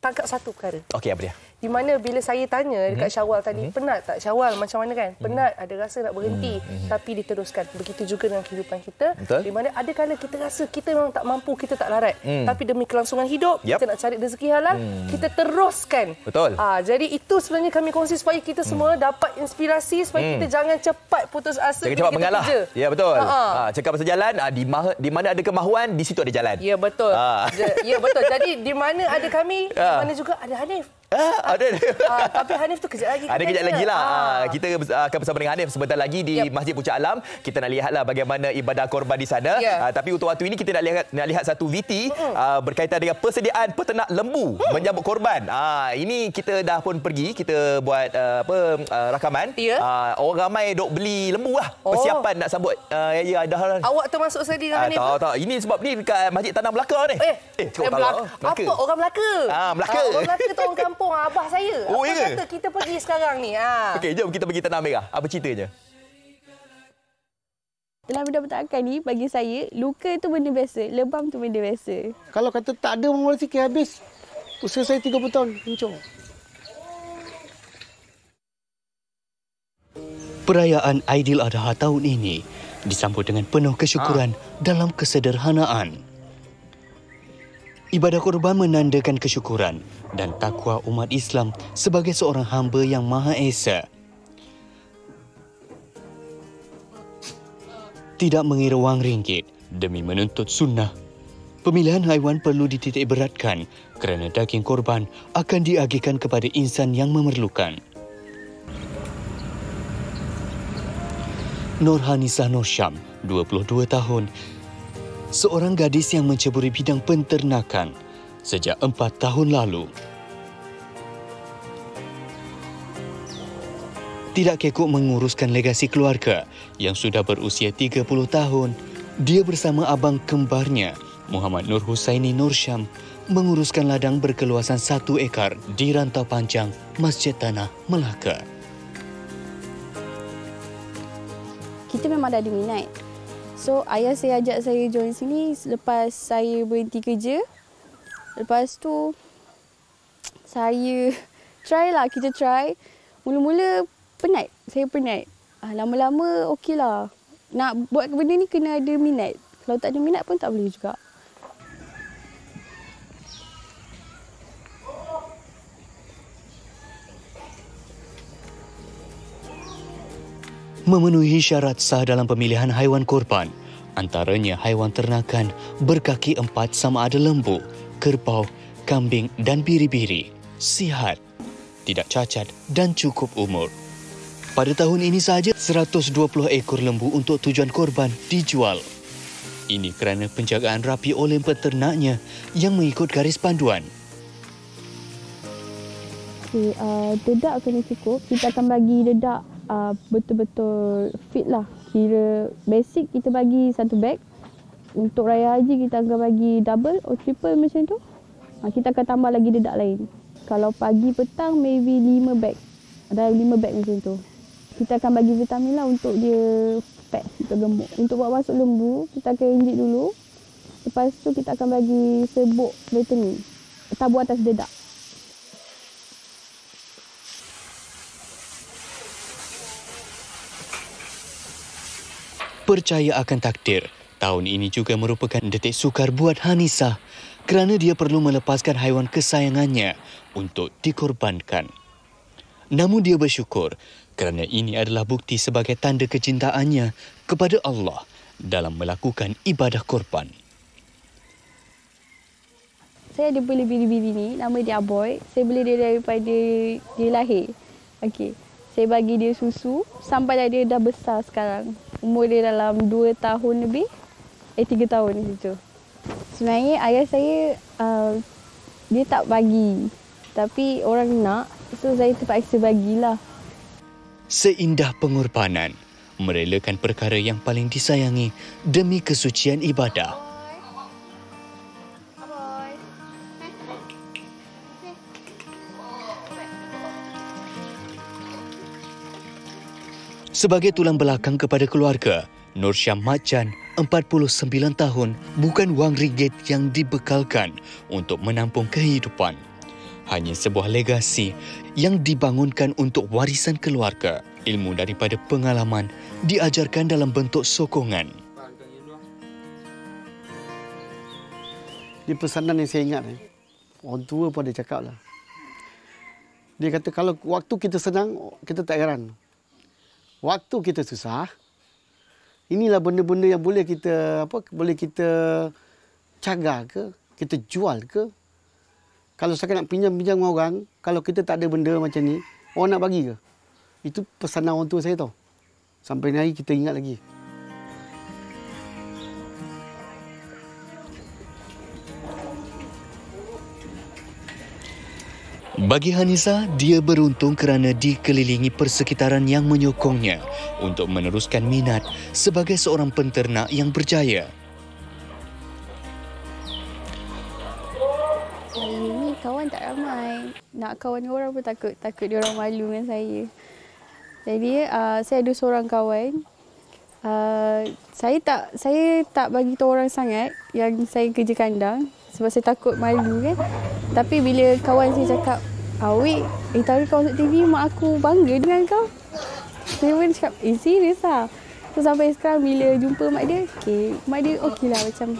tangkap satu perkara. Okey, apa dia? Di mana bila saya tanya dekat Syawal tadi, penat tak Syawal macam mana kan? Penat, ada rasa nak berhenti, tapi diteruskan. Begitu juga dengan kehidupan kita. Di mana ada kala kita rasa kita memang tak mampu, kita tak larat. Tapi demi kelangsungan hidup, kita nak cari rezeki halal, kita teruskan. Betul. Jadi itu sebenarnya kami kongsi supaya kita semua dapat inspirasi supaya kita jangan cepat putus asa. Jangan cepat mengalah. Ya, betul. Cakap pasal jalan, di mana ada kemahuan, di situ ada jalan. Ya, betul. Ya, betul. Jadi di mana ada kami, di mana juga ada Hanif. Ada. Tapi Hanif tu kejap lagi. Ada kejap lagi lah. Kita akan bersama dengan Hanif sebentar lagi di Masjid Puncak Alam. Kita nak lihatlah bagaimana ibadah korban di sana. Tapi untuk waktu ini kita nak lihat satu VT berkaitan dengan persediaan peternak lembu menyambut korban. Ini kita dah pun pergi, kita buat rakaman. Orang ramai duk beli lembu lah. Persiapan nak sambut Aidiladha. Awak termasuk sedih dengan Hanif? Tak. Ini sebab ni dekat Masjid Tanah Melaka ni. Melaka. Apa orang Melaka? Melaka. Orang Melaka tu orang kampung abah saya. Apa kata kita pergi sekarang ni? Okey, jom kita pergi Tanah Merah. Apa ceritanya? Dalam benda petakan ni, bagi saya, luka tu benda biasa. Lebam tu benda biasa. Kalau kata tak ada mula sikit habis, usaha saya 30 tahun, hancur. Perayaan Aidiladha tahun ini disambut dengan penuh kesyukuran dalam kesederhanaan. Ibadah korban menandakan kesyukuran dan takwa umat Islam sebagai seorang hamba yang Maha Esa. Tidak mengira wang ringgit demi menuntut sunnah, pemilihan haiwan perlu dititik beratkan kerana daging korban akan diagihkan kepada insan yang memerlukan. Nurhanisah Nursyam, 22 tahun, seorang gadis yang menceburi bidang penternakan sejak 4 tahun lalu. Tidak kekok menguruskan legasi keluarga yang sudah berusia 30 tahun, dia bersama abang kembarnya, Muhammad Nur Husaini Nursyam, menguruskan ladang berkeluasan 1 ekar di Rantau Panjang, Masjid Tanah, Melaka. Kita memang dah ada minat. So, ayah saya ajak saya join sini selepas saya berhenti kerja. Lepas tu, saya kita try. Mula-mula penat, saya penat. Lama-lama okeylah. Nak buat benda ni kena ada minat. Kalau tak ada minat pun tak boleh juga. Memenuhi syarat sah dalam pemilihan haiwan korban, antaranya haiwan ternakan berkaki 4 sama ada lembu, kerbau, kambing dan biri-biri, sihat, tidak cacat dan cukup umur. Pada tahun ini sahaja 120 ekor lembu untuk tujuan korban dijual. Ini kerana penjagaan rapi oleh peternaknya yang mengikut garis panduan. Dedak kena cukup. Kita akan bagi dedak betul-betul fit lah. Kira basic kita bagi 1 bag. Untuk raya haji kita akan bagi double atau triple macam tu. Kita akan tambah lagi dedak lain. Kalau pagi petang maybe 5 bag. Ada 5 bag macam tu. Kita akan bagi vitamin lah untuk dia fat, untuk gemuk. Untuk buat masuk lembu, kita akan injek dulu. Lepas tu kita akan bagi serbuk vitamin. Tabur atas dedak. Percaya akan takdir, tahun ini juga merupakan detik sukar buat Hanisah kerana dia perlu melepaskan haiwan kesayangannya untuk dikorbankan. Namun dia bersyukur kerana ini adalah bukti sebagai tanda kecintaannya kepada Allah dalam melakukan ibadah korban. Saya ada beli biri-biri ni, nama dia Aboy. Saya beli dia daripada dia lahir. Okey. Saya bagi dia susu sampai dia dah besar sekarang. Umur dia dalam 2 tahun lebih. 3 tahun macam tu. Sebenarnya ayah saya dia tak bagi. Tapi orang nak, so saya terpaksa bagilah. Seindah pengorbanan, merelakan perkara yang paling disayangi demi kesucian ibadah. Sebagai tulang belakang kepada keluarga, Nursyam Matjan, 49 tahun, bukan wang ringgit yang dibekalkan untuk menampung kehidupan. Hanya sebuah legasi yang dibangunkan untuk warisan keluarga. Ilmu daripada pengalaman diajarkan dalam bentuk sokongan. Di pesanan yang saya ingat, orang tua pun ada cakap lah. Dia kata kalau waktu kita senang, kita tak heran. Waktu kita susah, inilah benda-benda yang boleh kita cagar ke, kita jual ke. Kalau saya nak pinjam orang, kalau kita tak ada benda macam ni, orang nak bagi ke? Itu pesanan orang tua saya tau. Sampai hari kita ingat lagi. Bagi Hanisah, dia beruntung kerana dikelilingi persekitaran yang menyokongnya untuk meneruskan minat sebagai seorang penternak yang berjaya. Hari ni kawan tak ramai. Nak kawan orang pun takut dia orang malu dengan saya. Jadi saya ada seorang kawan. Saya tak bagi tahu orang sangat yang saya kerja kandang sebab saya takut malu kan. Tapi bila kawan saya cakap, "Awik, tadi kau masuk TV, mak aku bangga dengan kau." Saya pun cakap, serius lah. So sampai sekarang bila jumpa mak dia, mak dia okey lah macam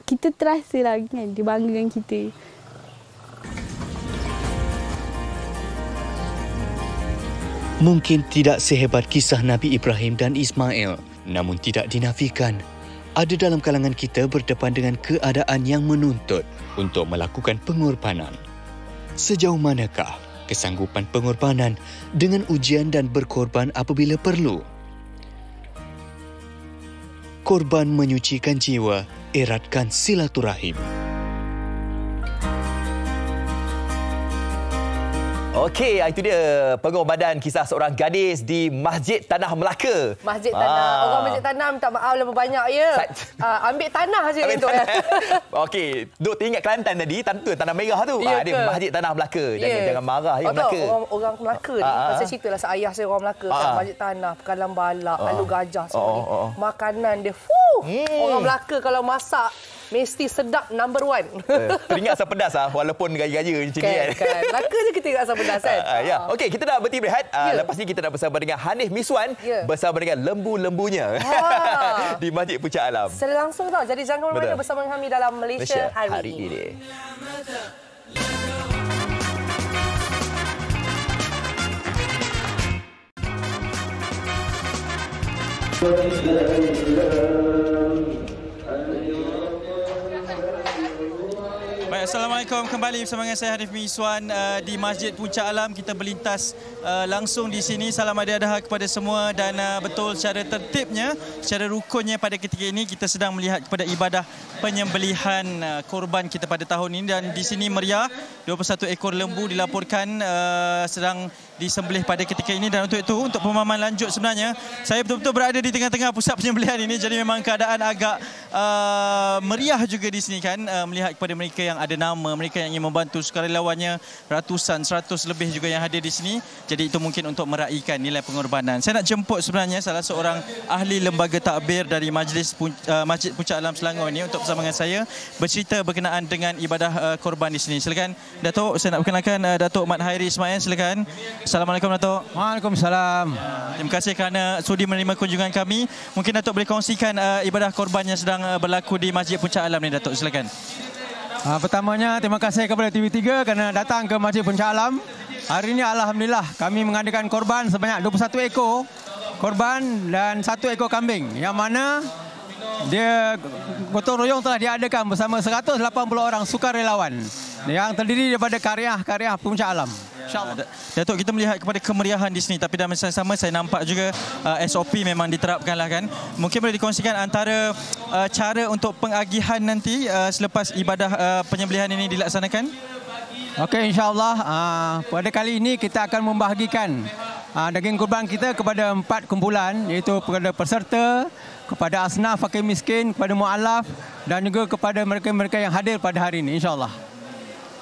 kita terasa lah kan, dia banggakan kita. Mungkin tidak sehebat kisah Nabi Ibrahim dan Ismail, namun tidak dinafikan ada dalam kalangan kita berdepan dengan keadaan yang menuntut untuk melakukan pengorbanan. Sejauh manakah kesanggupan pengorbanan dengan ujian dan berkorban apabila perlu? Korban menyucikan jiwa, eratkan silaturahim. Okey, itu dia pengorbanan kisah seorang gadis di Masjid Tanah Melaka. Masjid Tanah. Orang Masjid Tanah minta maaf lama banyak ya. Ambil tanah saja untuk ya. Okey, duk teringat Kelantan tadi, tanah merah tu. Dia Masjid Tanah Melaka. Jangan marah ya Melaka. Orang Melaka ni, saya ceritalah ayah saya orang Melaka kan, Masjid Tanah, Pekalan Balak, Alu Gajah semua ni. Makanan dia orang Melaka kalau masak mesti sedap number 1. Teringat asam pedas walaupun gaya-gaya macam ni kan. Melaka je kita ingat asam pedas kan. Okey, kita dah berhenti berehat. Lepas ni kita nak bersama dengan Hanif Miswan bersama dengan lembu-lembunya di Masjid Puncak Alam. Secara langsung tau. Jadi jangan mana-mana bersama dengan kami dalam Malaysia hari ini. Baik, Assalamualaikum, kembali bersama dengan saya Hanif Miswan di Masjid Puncak Alam. Kita berlintas langsung di sini. Salam Adi Adha kepada semua dan betul secara tertibnya, secara rukunnya pada ketika ini kita sedang melihat kepada ibadah penyembelihan korban kita pada tahun ini, dan di sini meriah 21 ekor lembu dilaporkan sedang disembelih pada ketika ini. Dan untuk itu, untuk pemahaman lanjut sebenarnya, saya betul-betul berada di tengah-tengah pusat penyembelihan ini, jadi memang keadaan agak meriah juga di sini kan, melihat kepada mereka yang ada nama, mereka yang ingin membantu, sukarelawannya ratusan, 100 lebih juga yang hadir di sini. Jadi itu mungkin untuk meraihkan nilai pengorbanan. Saya nak jemput sebenarnya salah seorang ahli lembaga takbir dari Majlis Masjid Puncak Alam Selangor ini untuk bersama dengan saya bercerita berkenaan dengan ibadah korban di sini. Silakan Datuk, saya nak perkenalkan Datuk Mat Hairi Ismail. Silakan. Assalamualaikum Datuk. Waalaikumsalam. Terima kasih kerana sudi menerima kunjungan kami. Mungkin Datuk boleh kongsikan ibadah korban yang sedang berlaku di Masjid Puncak Alam ni, Datuk. Silakan. Pertamanya, terima kasih kepada TV3 kerana datang ke Masjid Puncak Alam. Hari ini Alhamdulillah kami mengadakan korban sebanyak 21 ekor korban dan 1 ekor kambing, yang mana dia gotong royong telah diadakan bersama 180 orang sukarelawan yang terdiri daripada karya-karya Puncak Alam. InsyaAllah. Datuk, kita melihat kepada kemeriahan di sini, tapi dalam masa yang sama saya nampak juga SOP memang diterapkan lah kan. Mungkin boleh dikongsikan antara cara untuk pengagihan nanti selepas ibadah penyembelihan ini dilaksanakan? Okey, insyaAllah pada kali ini kita akan membahagikan daging kurban kita kepada 4 kumpulan, iaitu kepada peserta, kepada asnaf fakir miskin, kepada mu'alaf dan juga kepada mereka-mereka yang hadir pada hari ini, insyaAllah.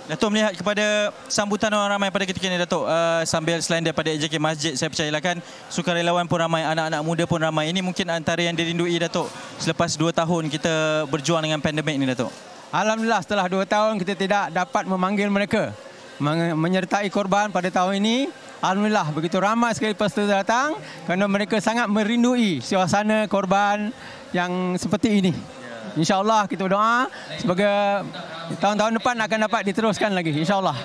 Datuk, melihat kepada sambutan orang ramai pada ketika ini, Datuk, sambil selain daripada AJK Masjid, saya percayalah kan sukarelawan pun ramai, anak-anak muda pun ramai. Ini mungkin antara yang dirindui, Datuk, selepas 2 tahun kita berjuang dengan pandemik ini, Datuk. Alhamdulillah, setelah 2 tahun kita tidak dapat memanggil mereka menyertai korban pada tahun ini. Alhamdulillah, begitu ramai sekali peserta datang kerana mereka sangat merindui suasana korban yang seperti ini. InsyaAllah kita berdoa sebagai tahun-tahun depan akan dapat diteruskan lagi, insyaAllah.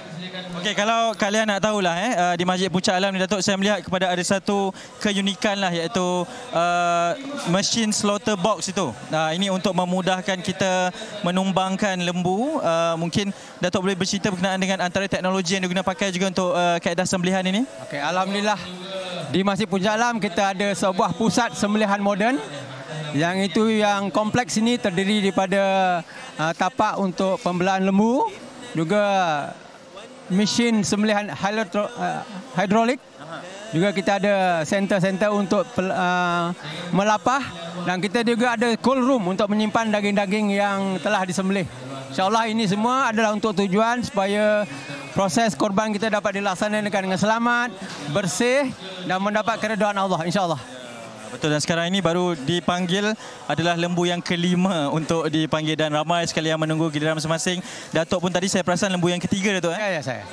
Okey, kalau kalian nak tahulah di Masjid Puncak Alam ni, Datuk, saya melihat kepada ada satu keunikan lah, iaitu mesin slaughter box itu. Ini untuk memudahkan kita menumbangkan lembu. Mungkin Datuk boleh bercerita berkenaan dengan antara teknologi yang digunakan pakai juga untuk kaedah sembelihan ini. Okey, Alhamdulillah di Masjid Puncak Alam kita ada sebuah pusat sembelihan moden. Yang itu yang kompleks ini terdiri daripada tapak untuk pembelahan lembu, juga mesin sembelihan hidrolik. Juga kita ada center-center untuk melapah, dan kita juga ada cold room untuk menyimpan daging-daging yang telah disembelih. InsyaAllah ini semua adalah untuk tujuan supaya proses korban kita dapat dilaksanakan dengan selamat, bersih dan mendapat keredaan Allah, insyaAllah. Betul, dan sekarang ini baru dipanggil adalah lembu yang kelima untuk dipanggil dan ramai sekali yang menunggu giliran masing-masing. Datuk pun tadi saya perasan lembu yang ketiga, Datuk. Ya, saya.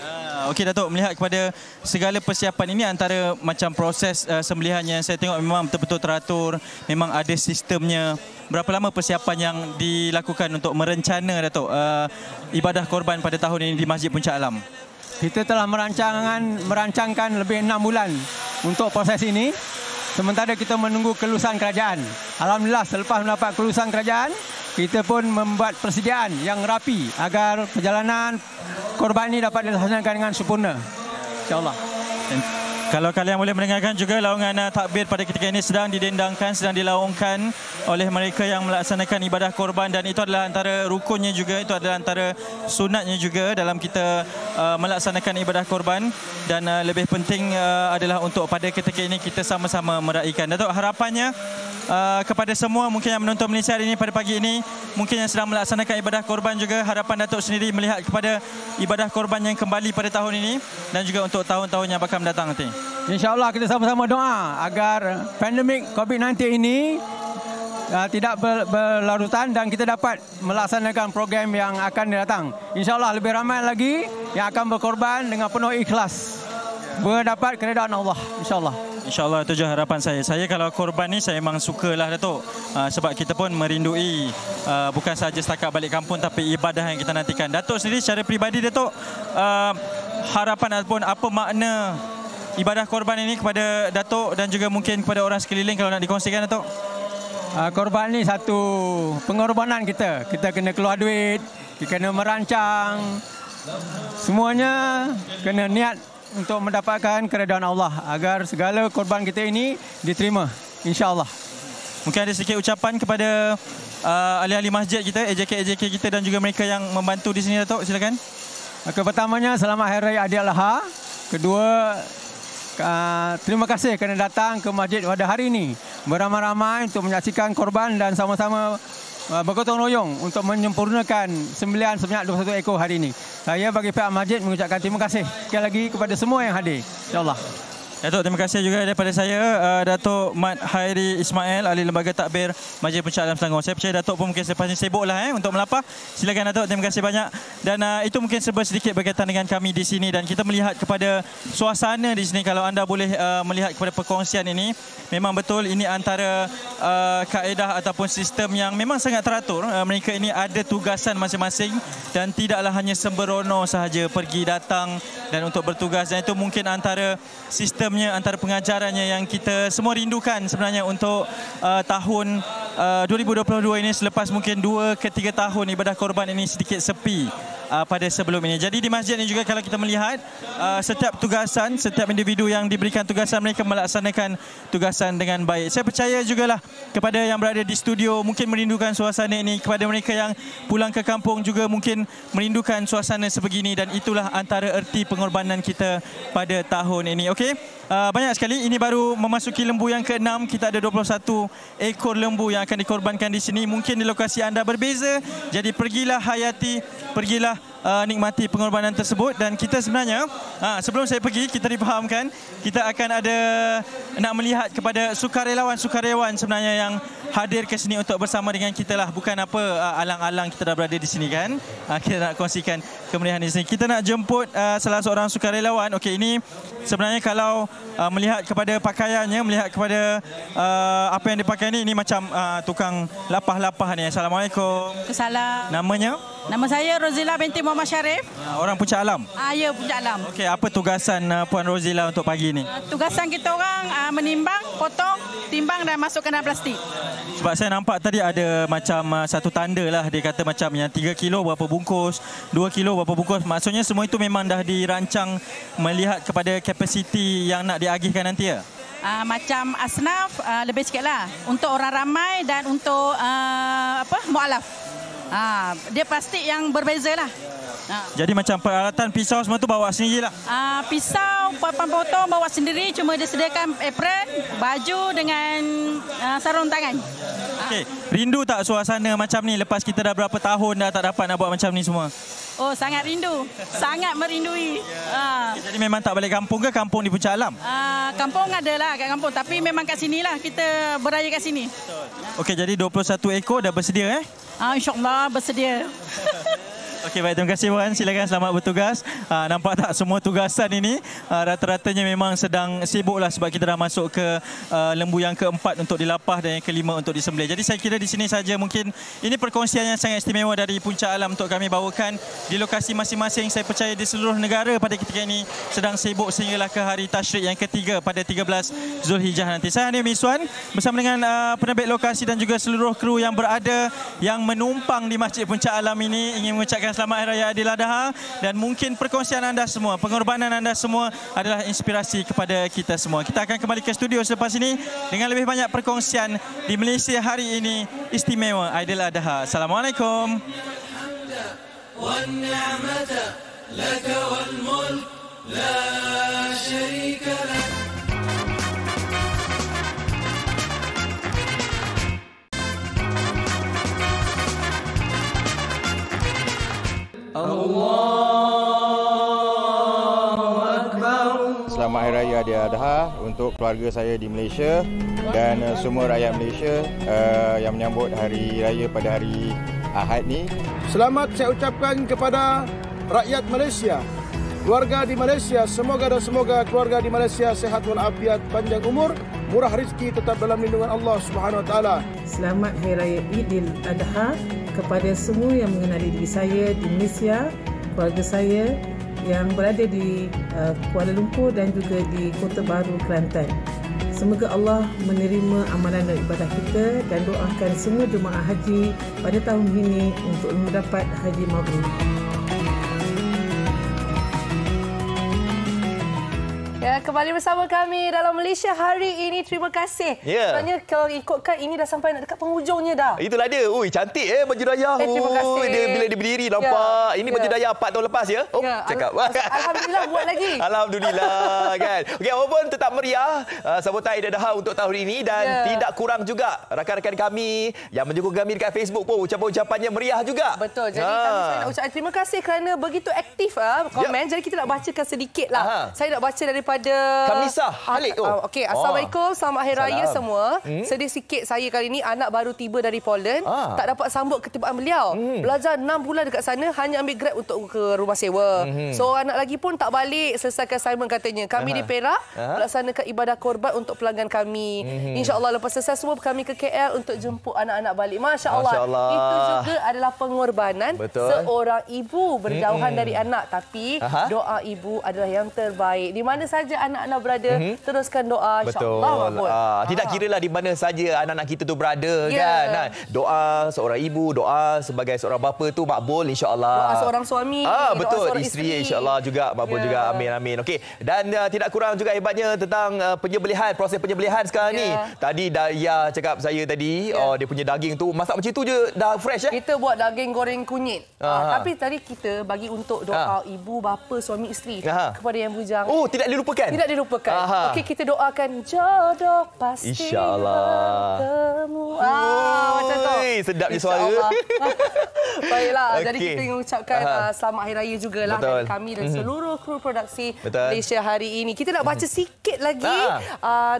Okey Datuk, melihat kepada segala persiapan ini, antara macam proses sembelihan yang saya tengok memang betul-betul teratur, memang ada sistemnya. Berapa lama persiapan yang dilakukan untuk merencana Datuk ibadah korban pada tahun ini di Masjid Puncak Alam? Kita telah merancangkan lebih 6 bulan untuk proses ini. Sementara kita menunggu kelulusan kerajaan. Alhamdulillah selepas mendapat kelulusan kerajaan, kita pun membuat persediaan yang rapi agar perjalanan korban ini dapat dilaksanakan dengan sempurna. InsyaAllah. Kalau kalian boleh mendengarkan juga, laungan takbir pada ketika ini sedang didendangkan, sedang dilaungkan oleh mereka yang melaksanakan ibadah korban, dan itu adalah antara rukunnya juga, itu adalah antara sunatnya juga dalam kita melaksanakan ibadah korban. Dan lebih penting adalah untuk pada ketika ini kita sama-sama meraihkan. Datuk, harapannya kepada semua mungkin yang menonton Malaysia hari ini pada pagi ini, mungkin yang sedang melaksanakan ibadah korban juga, harapan Datuk sendiri melihat kepada ibadah korban yang kembali pada tahun ini dan juga untuk tahun-tahun yang bakal mendatang nanti. InsyaAllah kita sama-sama doa agar pandemik COVID-19 ini tidak berlarutan dan kita dapat melaksanakan program yang akan datang. InsyaAllah lebih ramai lagi yang akan berkorban dengan penuh ikhlas, berdapat keredaan Allah. InsyaAllah. InsyaAllah, itu je harapan saya. Saya kalau korban ni saya memang sukalah Datuk. Sebab kita pun merindui bukan sahaja setakat balik kampung tapi ibadah yang kita nantikan. Datuk sendiri secara peribadi Datuk, harapan ataupun apa makna ibadah korban ini kepada Datuk dan juga mungkin kepada orang sekeliling kalau nak dikongsikan Datuk? Korban ni satu pengorbanan kita. Kita kena keluar duit, kita kena merancang. Semuanya kena niat untuk mendapatkan keredaan Allah agar segala korban kita ini diterima, insya-Allah. Mungkin ada sedikit ucapan kepada ahli-ahli masjid kita, AJK kita dan juga mereka yang membantu di sini Datuk, silakan. Pertamanya selamat Hari Raya Aidiladha. Kedua, terima kasih kerana datang ke masjid pada hari ini beramai-ramai untuk menyaksikan korban dan sama-sama bergotong royong untuk menyempurnakan sembelihan sebanyak 21 ekor hari ini. Saya bagi pihak masjid mengucapkan terima kasih sekali lagi kepada semua yang hadir. InsyaAllah. Datuk, terima kasih juga daripada saya, Datuk Mat Hairi Ismail, ahli lembaga takbir Masjid Puncak Alam Selangor. Saya percaya Datuk pun mungkin selepas ini sibuklah untuk melapar. Silakan Datuk, terima kasih banyak. Dan itu mungkin serba sedikit berkaitan dengan kami di sini dan kita melihat kepada suasana di sini. Kalau anda boleh melihat kepada perkongsian ini, memang betul ini antara kaedah ataupun sistem yang memang sangat teratur. Mereka ini ada tugasan masing-masing dan tidaklah hanya sembrono sahaja pergi datang dan untuk bertugas, dan itu mungkin antara sistem antara pengajarannya yang kita semua rindukan sebenarnya untuk tahun 2022 ini, selepas mungkin 2 ke 3 tahun ibadah korban ini sedikit sepi pada sebelum ini. Jadi di masjid ini juga kalau kita melihat setiap tugasan, setiap individu yang diberikan tugasan, mereka melaksanakan tugasan dengan baik. Saya percaya jugalah kepada yang berada di studio mungkin merindukan suasana ini, kepada mereka yang pulang ke kampung juga mungkin merindukan suasana sebegini, dan itulah antara erti pengorbanan kita pada tahun ini. Okey. Banyak sekali, ini baru memasuki lembu yang ke-6. Kita ada 21 ekor lembu yang akan dikorbankan di sini. Mungkin di lokasi anda berbeza, jadi pergilah hayati, pergilah nikmati pengorbanan tersebut. Dan kita sebenarnya, sebelum saya pergi, kita difahamkan kita akan ada nak melihat kepada sukarelawan-sukarelawan sebenarnya yang hadir ke sini untuk bersama dengan kita lah. Bukan apa alang-alang kita dah berada di sini kan. Kita nak kongsikan kemeriahan di sini. Kita nak jemput salah seorang sukarelawan. Okey, ini sebenarnya kalau melihat kepada pakaiannya, melihat kepada apa yang dipakai ini macam tukang lapah-lapah ni. Assalamualaikum. Kesalam. Namanya? Nama saya Rozila binti Muhammad Syarif. Orang Puncak Alam? Ya, Puncak Alam. Okey, apa tugasan Puan Rozila untuk pagi ni? Tugasan kita orang menimbang, potong, timbang dan masukkan dalam plastik. Sebab saya nampak tadi ada macam satu tanda lah, dia kata macam yang 3 kilo berapa bungkus, 2 kilo berapa bungkus. Maksudnya semua itu memang dah dirancang melihat kepada kapasiti yang nak diagihkan nanti ya? Macam asnaf lebih sikit lah. Untuk orang ramai dan untuk mu'alaf. Dia plastik yang berbeza lah. Jadi macam peralatan pisau semua tu bawa sendiri lah? Pisau, papan potong bawa sendiri. Cuma dia sediakan apron, baju dengan sarung tangan. Okey, rindu tak suasana macam ni lepas kita dah berapa tahun dah tak dapat nak buat macam ni semua? Oh, sangat rindu. Sangat merindui. Jadi memang tak balik kampung ke, kampung di Puncak Alam? Kampung adalah kat kampung. Tapi memang kat sinilah kita beraya kat sini. Okey, jadi 21 ekor dah bersedia InsyaAllah bersedia. Okey, baik. Terima kasih Wan. Silakan selamat bertugas. Nampak tak semua tugasan ini rata-ratanya memang sedang sibuklah sebab kita dah masuk ke lembu yang keempat untuk dilapah dan yang kelima untuk disembelih. Jadi saya kira di sini saja mungkin ini perkongsian yang sangat istimewa dari Puncak Alam untuk kami bawakan di lokasi masing-masing. Saya percaya di seluruh negara pada ketika ini sedang sibuk sehinggalah ke hari tasyrik yang ketiga pada 13 Zulhijjah nanti. Saya Hanif Miswan bersama dengan penerbit lokasi dan juga seluruh kru yang berada yang menumpang di Masjid Puncak Alam ini ingin mengucapkan selamat Hari Raya Aidiladha dan mungkin perkongsian anda semua, pengorbanan anda semua adalah inspirasi kepada kita semua. Kita akan kembali ke studio selepas ini dengan lebih banyak perkongsian di Malaysia hari ini istimewa Aidiladha. Assalamualaikum. Allahu Akbar. Selamat Hari Raya Aidiladha untuk keluarga saya di Malaysia dan semua rakyat Malaysia yang menyambut Hari Raya pada hari Ahad ni. Selamat saya ucapkan kepada rakyat Malaysia, keluarga di Malaysia, semoga keluarga di Malaysia sehat walafiat, panjang umur, murah rezeki, tetap dalam lindungan Allah Subhanahu Wa Taala. Selamat Hari Raya Aidiladha kepada semua yang mengenali diri saya di Malaysia, keluarga saya yang berada di Kuala Lumpur dan juga di Kota Baru, Kelantan. Semoga Allah menerima amalan dan ibadah kita dan doakan semua jemaah haji pada tahun ini untuk mendapat haji mabrur. Ya, kembali bersama kami dalam Malaysia hari ini. Terima kasih. Sebenarnya kalau ikutkan ini dah sampai nak dekat penghujungnya dah. Itulah dia. Ui, cantik baju daya. Terima kasih. Dia bila dia berdiri nampak. Ini baju daya 4 tahun lepas ya. Oh, cakap. Alhamdulillah buat lagi. Alhamdulillah kan. Okey, apapun tetap meriah sambutan Aidiladha untuk tahun ini dan tidak kurang juga rakan-rakan kami yang menyokong kami dekat Facebook pun ucapan-ucapannya meriah juga. Betul. Jadi kami saya nak ucapkan terima kasih kerana begitu aktif komen. Jadi kita nak bacakan sedikitlah. Saya nak baca daripada Kamisah Halik. Okey, assalamualaikum, selamat Hari Raya semua. Sedih sikit saya kali ini, anak baru tiba dari Poland, tak dapat sambut ketibaan beliau. Belajar 6 bulan dekat sana, hanya ambil Grab untuk ke rumah sewa. Seorang anak lagi pun tak balik selesaikan assignment katanya. Kami di Perak melaksanakan ibadah korban untuk pelanggan kami. InsyaAllah lepas selesai semua kami ke KL untuk jemput anak-anak balik. Masya Allah. Itu juga adalah pengorbanan seorang ibu berjauhan dari anak, tapi doa ibu adalah yang terbaik. Di mana saja anak-anak berada, teruskan doa, insya-Allah. Tidak kiralah di mana saja anak-anak kita tu berada kan. Doa seorang ibu, doa sebagai seorang bapa tu makbul insya-Allah. Doa seorang suami, betul, isteri insya-Allah juga makbul juga. Amin amin. Okey. Dan tidak kurang juga hebatnya tentang penyembelihan, proses penyembelihan sekarang ni. Tadi Daya cakap saya tadi, dia punya daging tu masak macam tu je dah fresh Kita buat daging goreng kunyit. Tapi tadi kita bagi untuk doa ibu, bapa, suami, isteri kepada yang bujang. Oh, tidak dilupakan. Tidak dilupakan. Okey, kita doakan jodoh pasti bertemu. Macam tu. Sedapnya suara. Baiklah, jadi kita ingin ucapkan selamat Hari Raya jugalah dari kami dan seluruh kru produksi Malaysia hari ini. Kita nak baca sikit lagi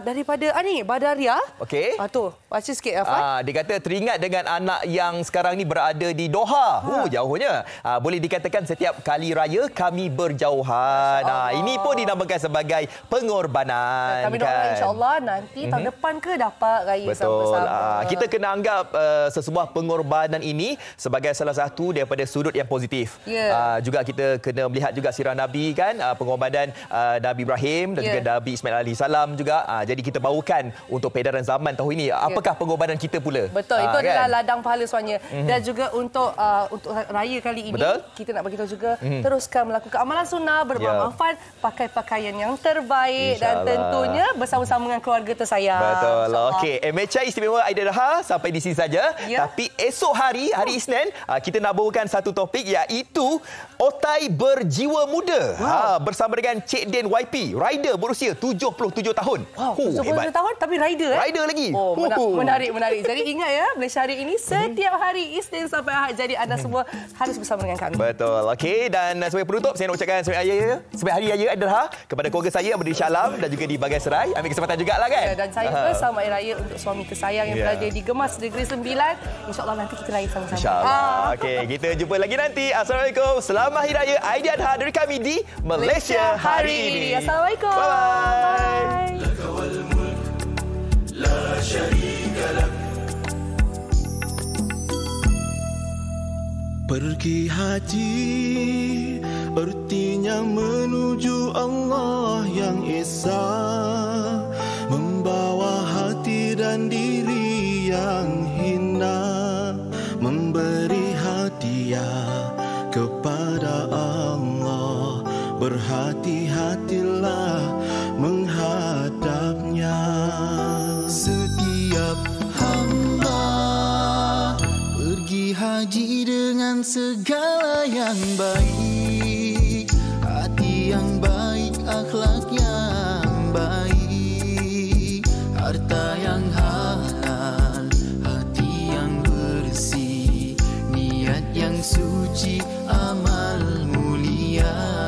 daripada ni Badaria. Okey. Tu, baca sikit Afan. Dia kata teringat dengan anak yang sekarang ni berada di Doha. Jauhnya. Boleh dikatakan setiap kali raya kami berjauhan. Ini pun dinamakan sebagai pengorbanan. Kami doakan insya-Allah nanti tahun depan ke dapat raya sama-sama. Kita kena anggap sesebuah pengorbanan ini sebagai salah satu daripada sudut yang positif. Juga kita kena melihat juga sirah Nabi kan, pengorbanan Nabi Ibrahim dan juga Nabi Ismail alaihi salam juga. Jadi kita bawakan untuk peredaran zaman tahun ini. Apakah pengorbanan kita pula? Betul, itu adalah ladang pahala semuanya. Dan juga untuk raya kali ini kita nak beritahu juga teruskan melakukan amalan sunnah, bermanfaat, pakai pakaian yang terbaik dan tentunya bersama-sama dengan keluarga tersayang. Betul. Okey, MHI Istimewa Aidiladha sampai di sini saja. Tapi esok hari Isnin kita nak bawakan satu topik iaitu otai berjiwa muda. Bersama dengan Cik Den YP, rider berusia 77 tahun. 77 tahun tapi rider Rider lagi. Menarik. Jadi ingat ya, Malaysia Hari ini setiap hari Isnin sampai Ahad. Jadi anda semua harus bersama dengan kami. Betul. Okey, dan sebagai penutup saya nak ucapkan sebagai Hari Raya Aidilha kepada keluarga saya yang berada di Shah Alam dan juga di Bagan Serai. Ambil kesempatan jugalah kan. Dan saya pun selamat Hari Raya untuk suami tersayang yang berada di Gemas Negeri Sembilan. InsyaAllah nanti kita lain sama-sama. InsyaAllah. Okey, kita jumpa lagi nanti. Assalamualaikum. Selamat Hari Raya Aidilha dari kami di Malaysia Hari ini. Assalamualaikum. Bye. Pergi haji artinya menuju Allah yang Esa, membawa hati dan diri yang hina, memberi hadiah kepada Allah. Berhati-hatilah menghadapnya. Setiap hamba pergi haji dengan segala yang baik, hati yang baik, akhlak yang baik, harta yang halal, hati yang bersih, niat yang suci, amal mulia.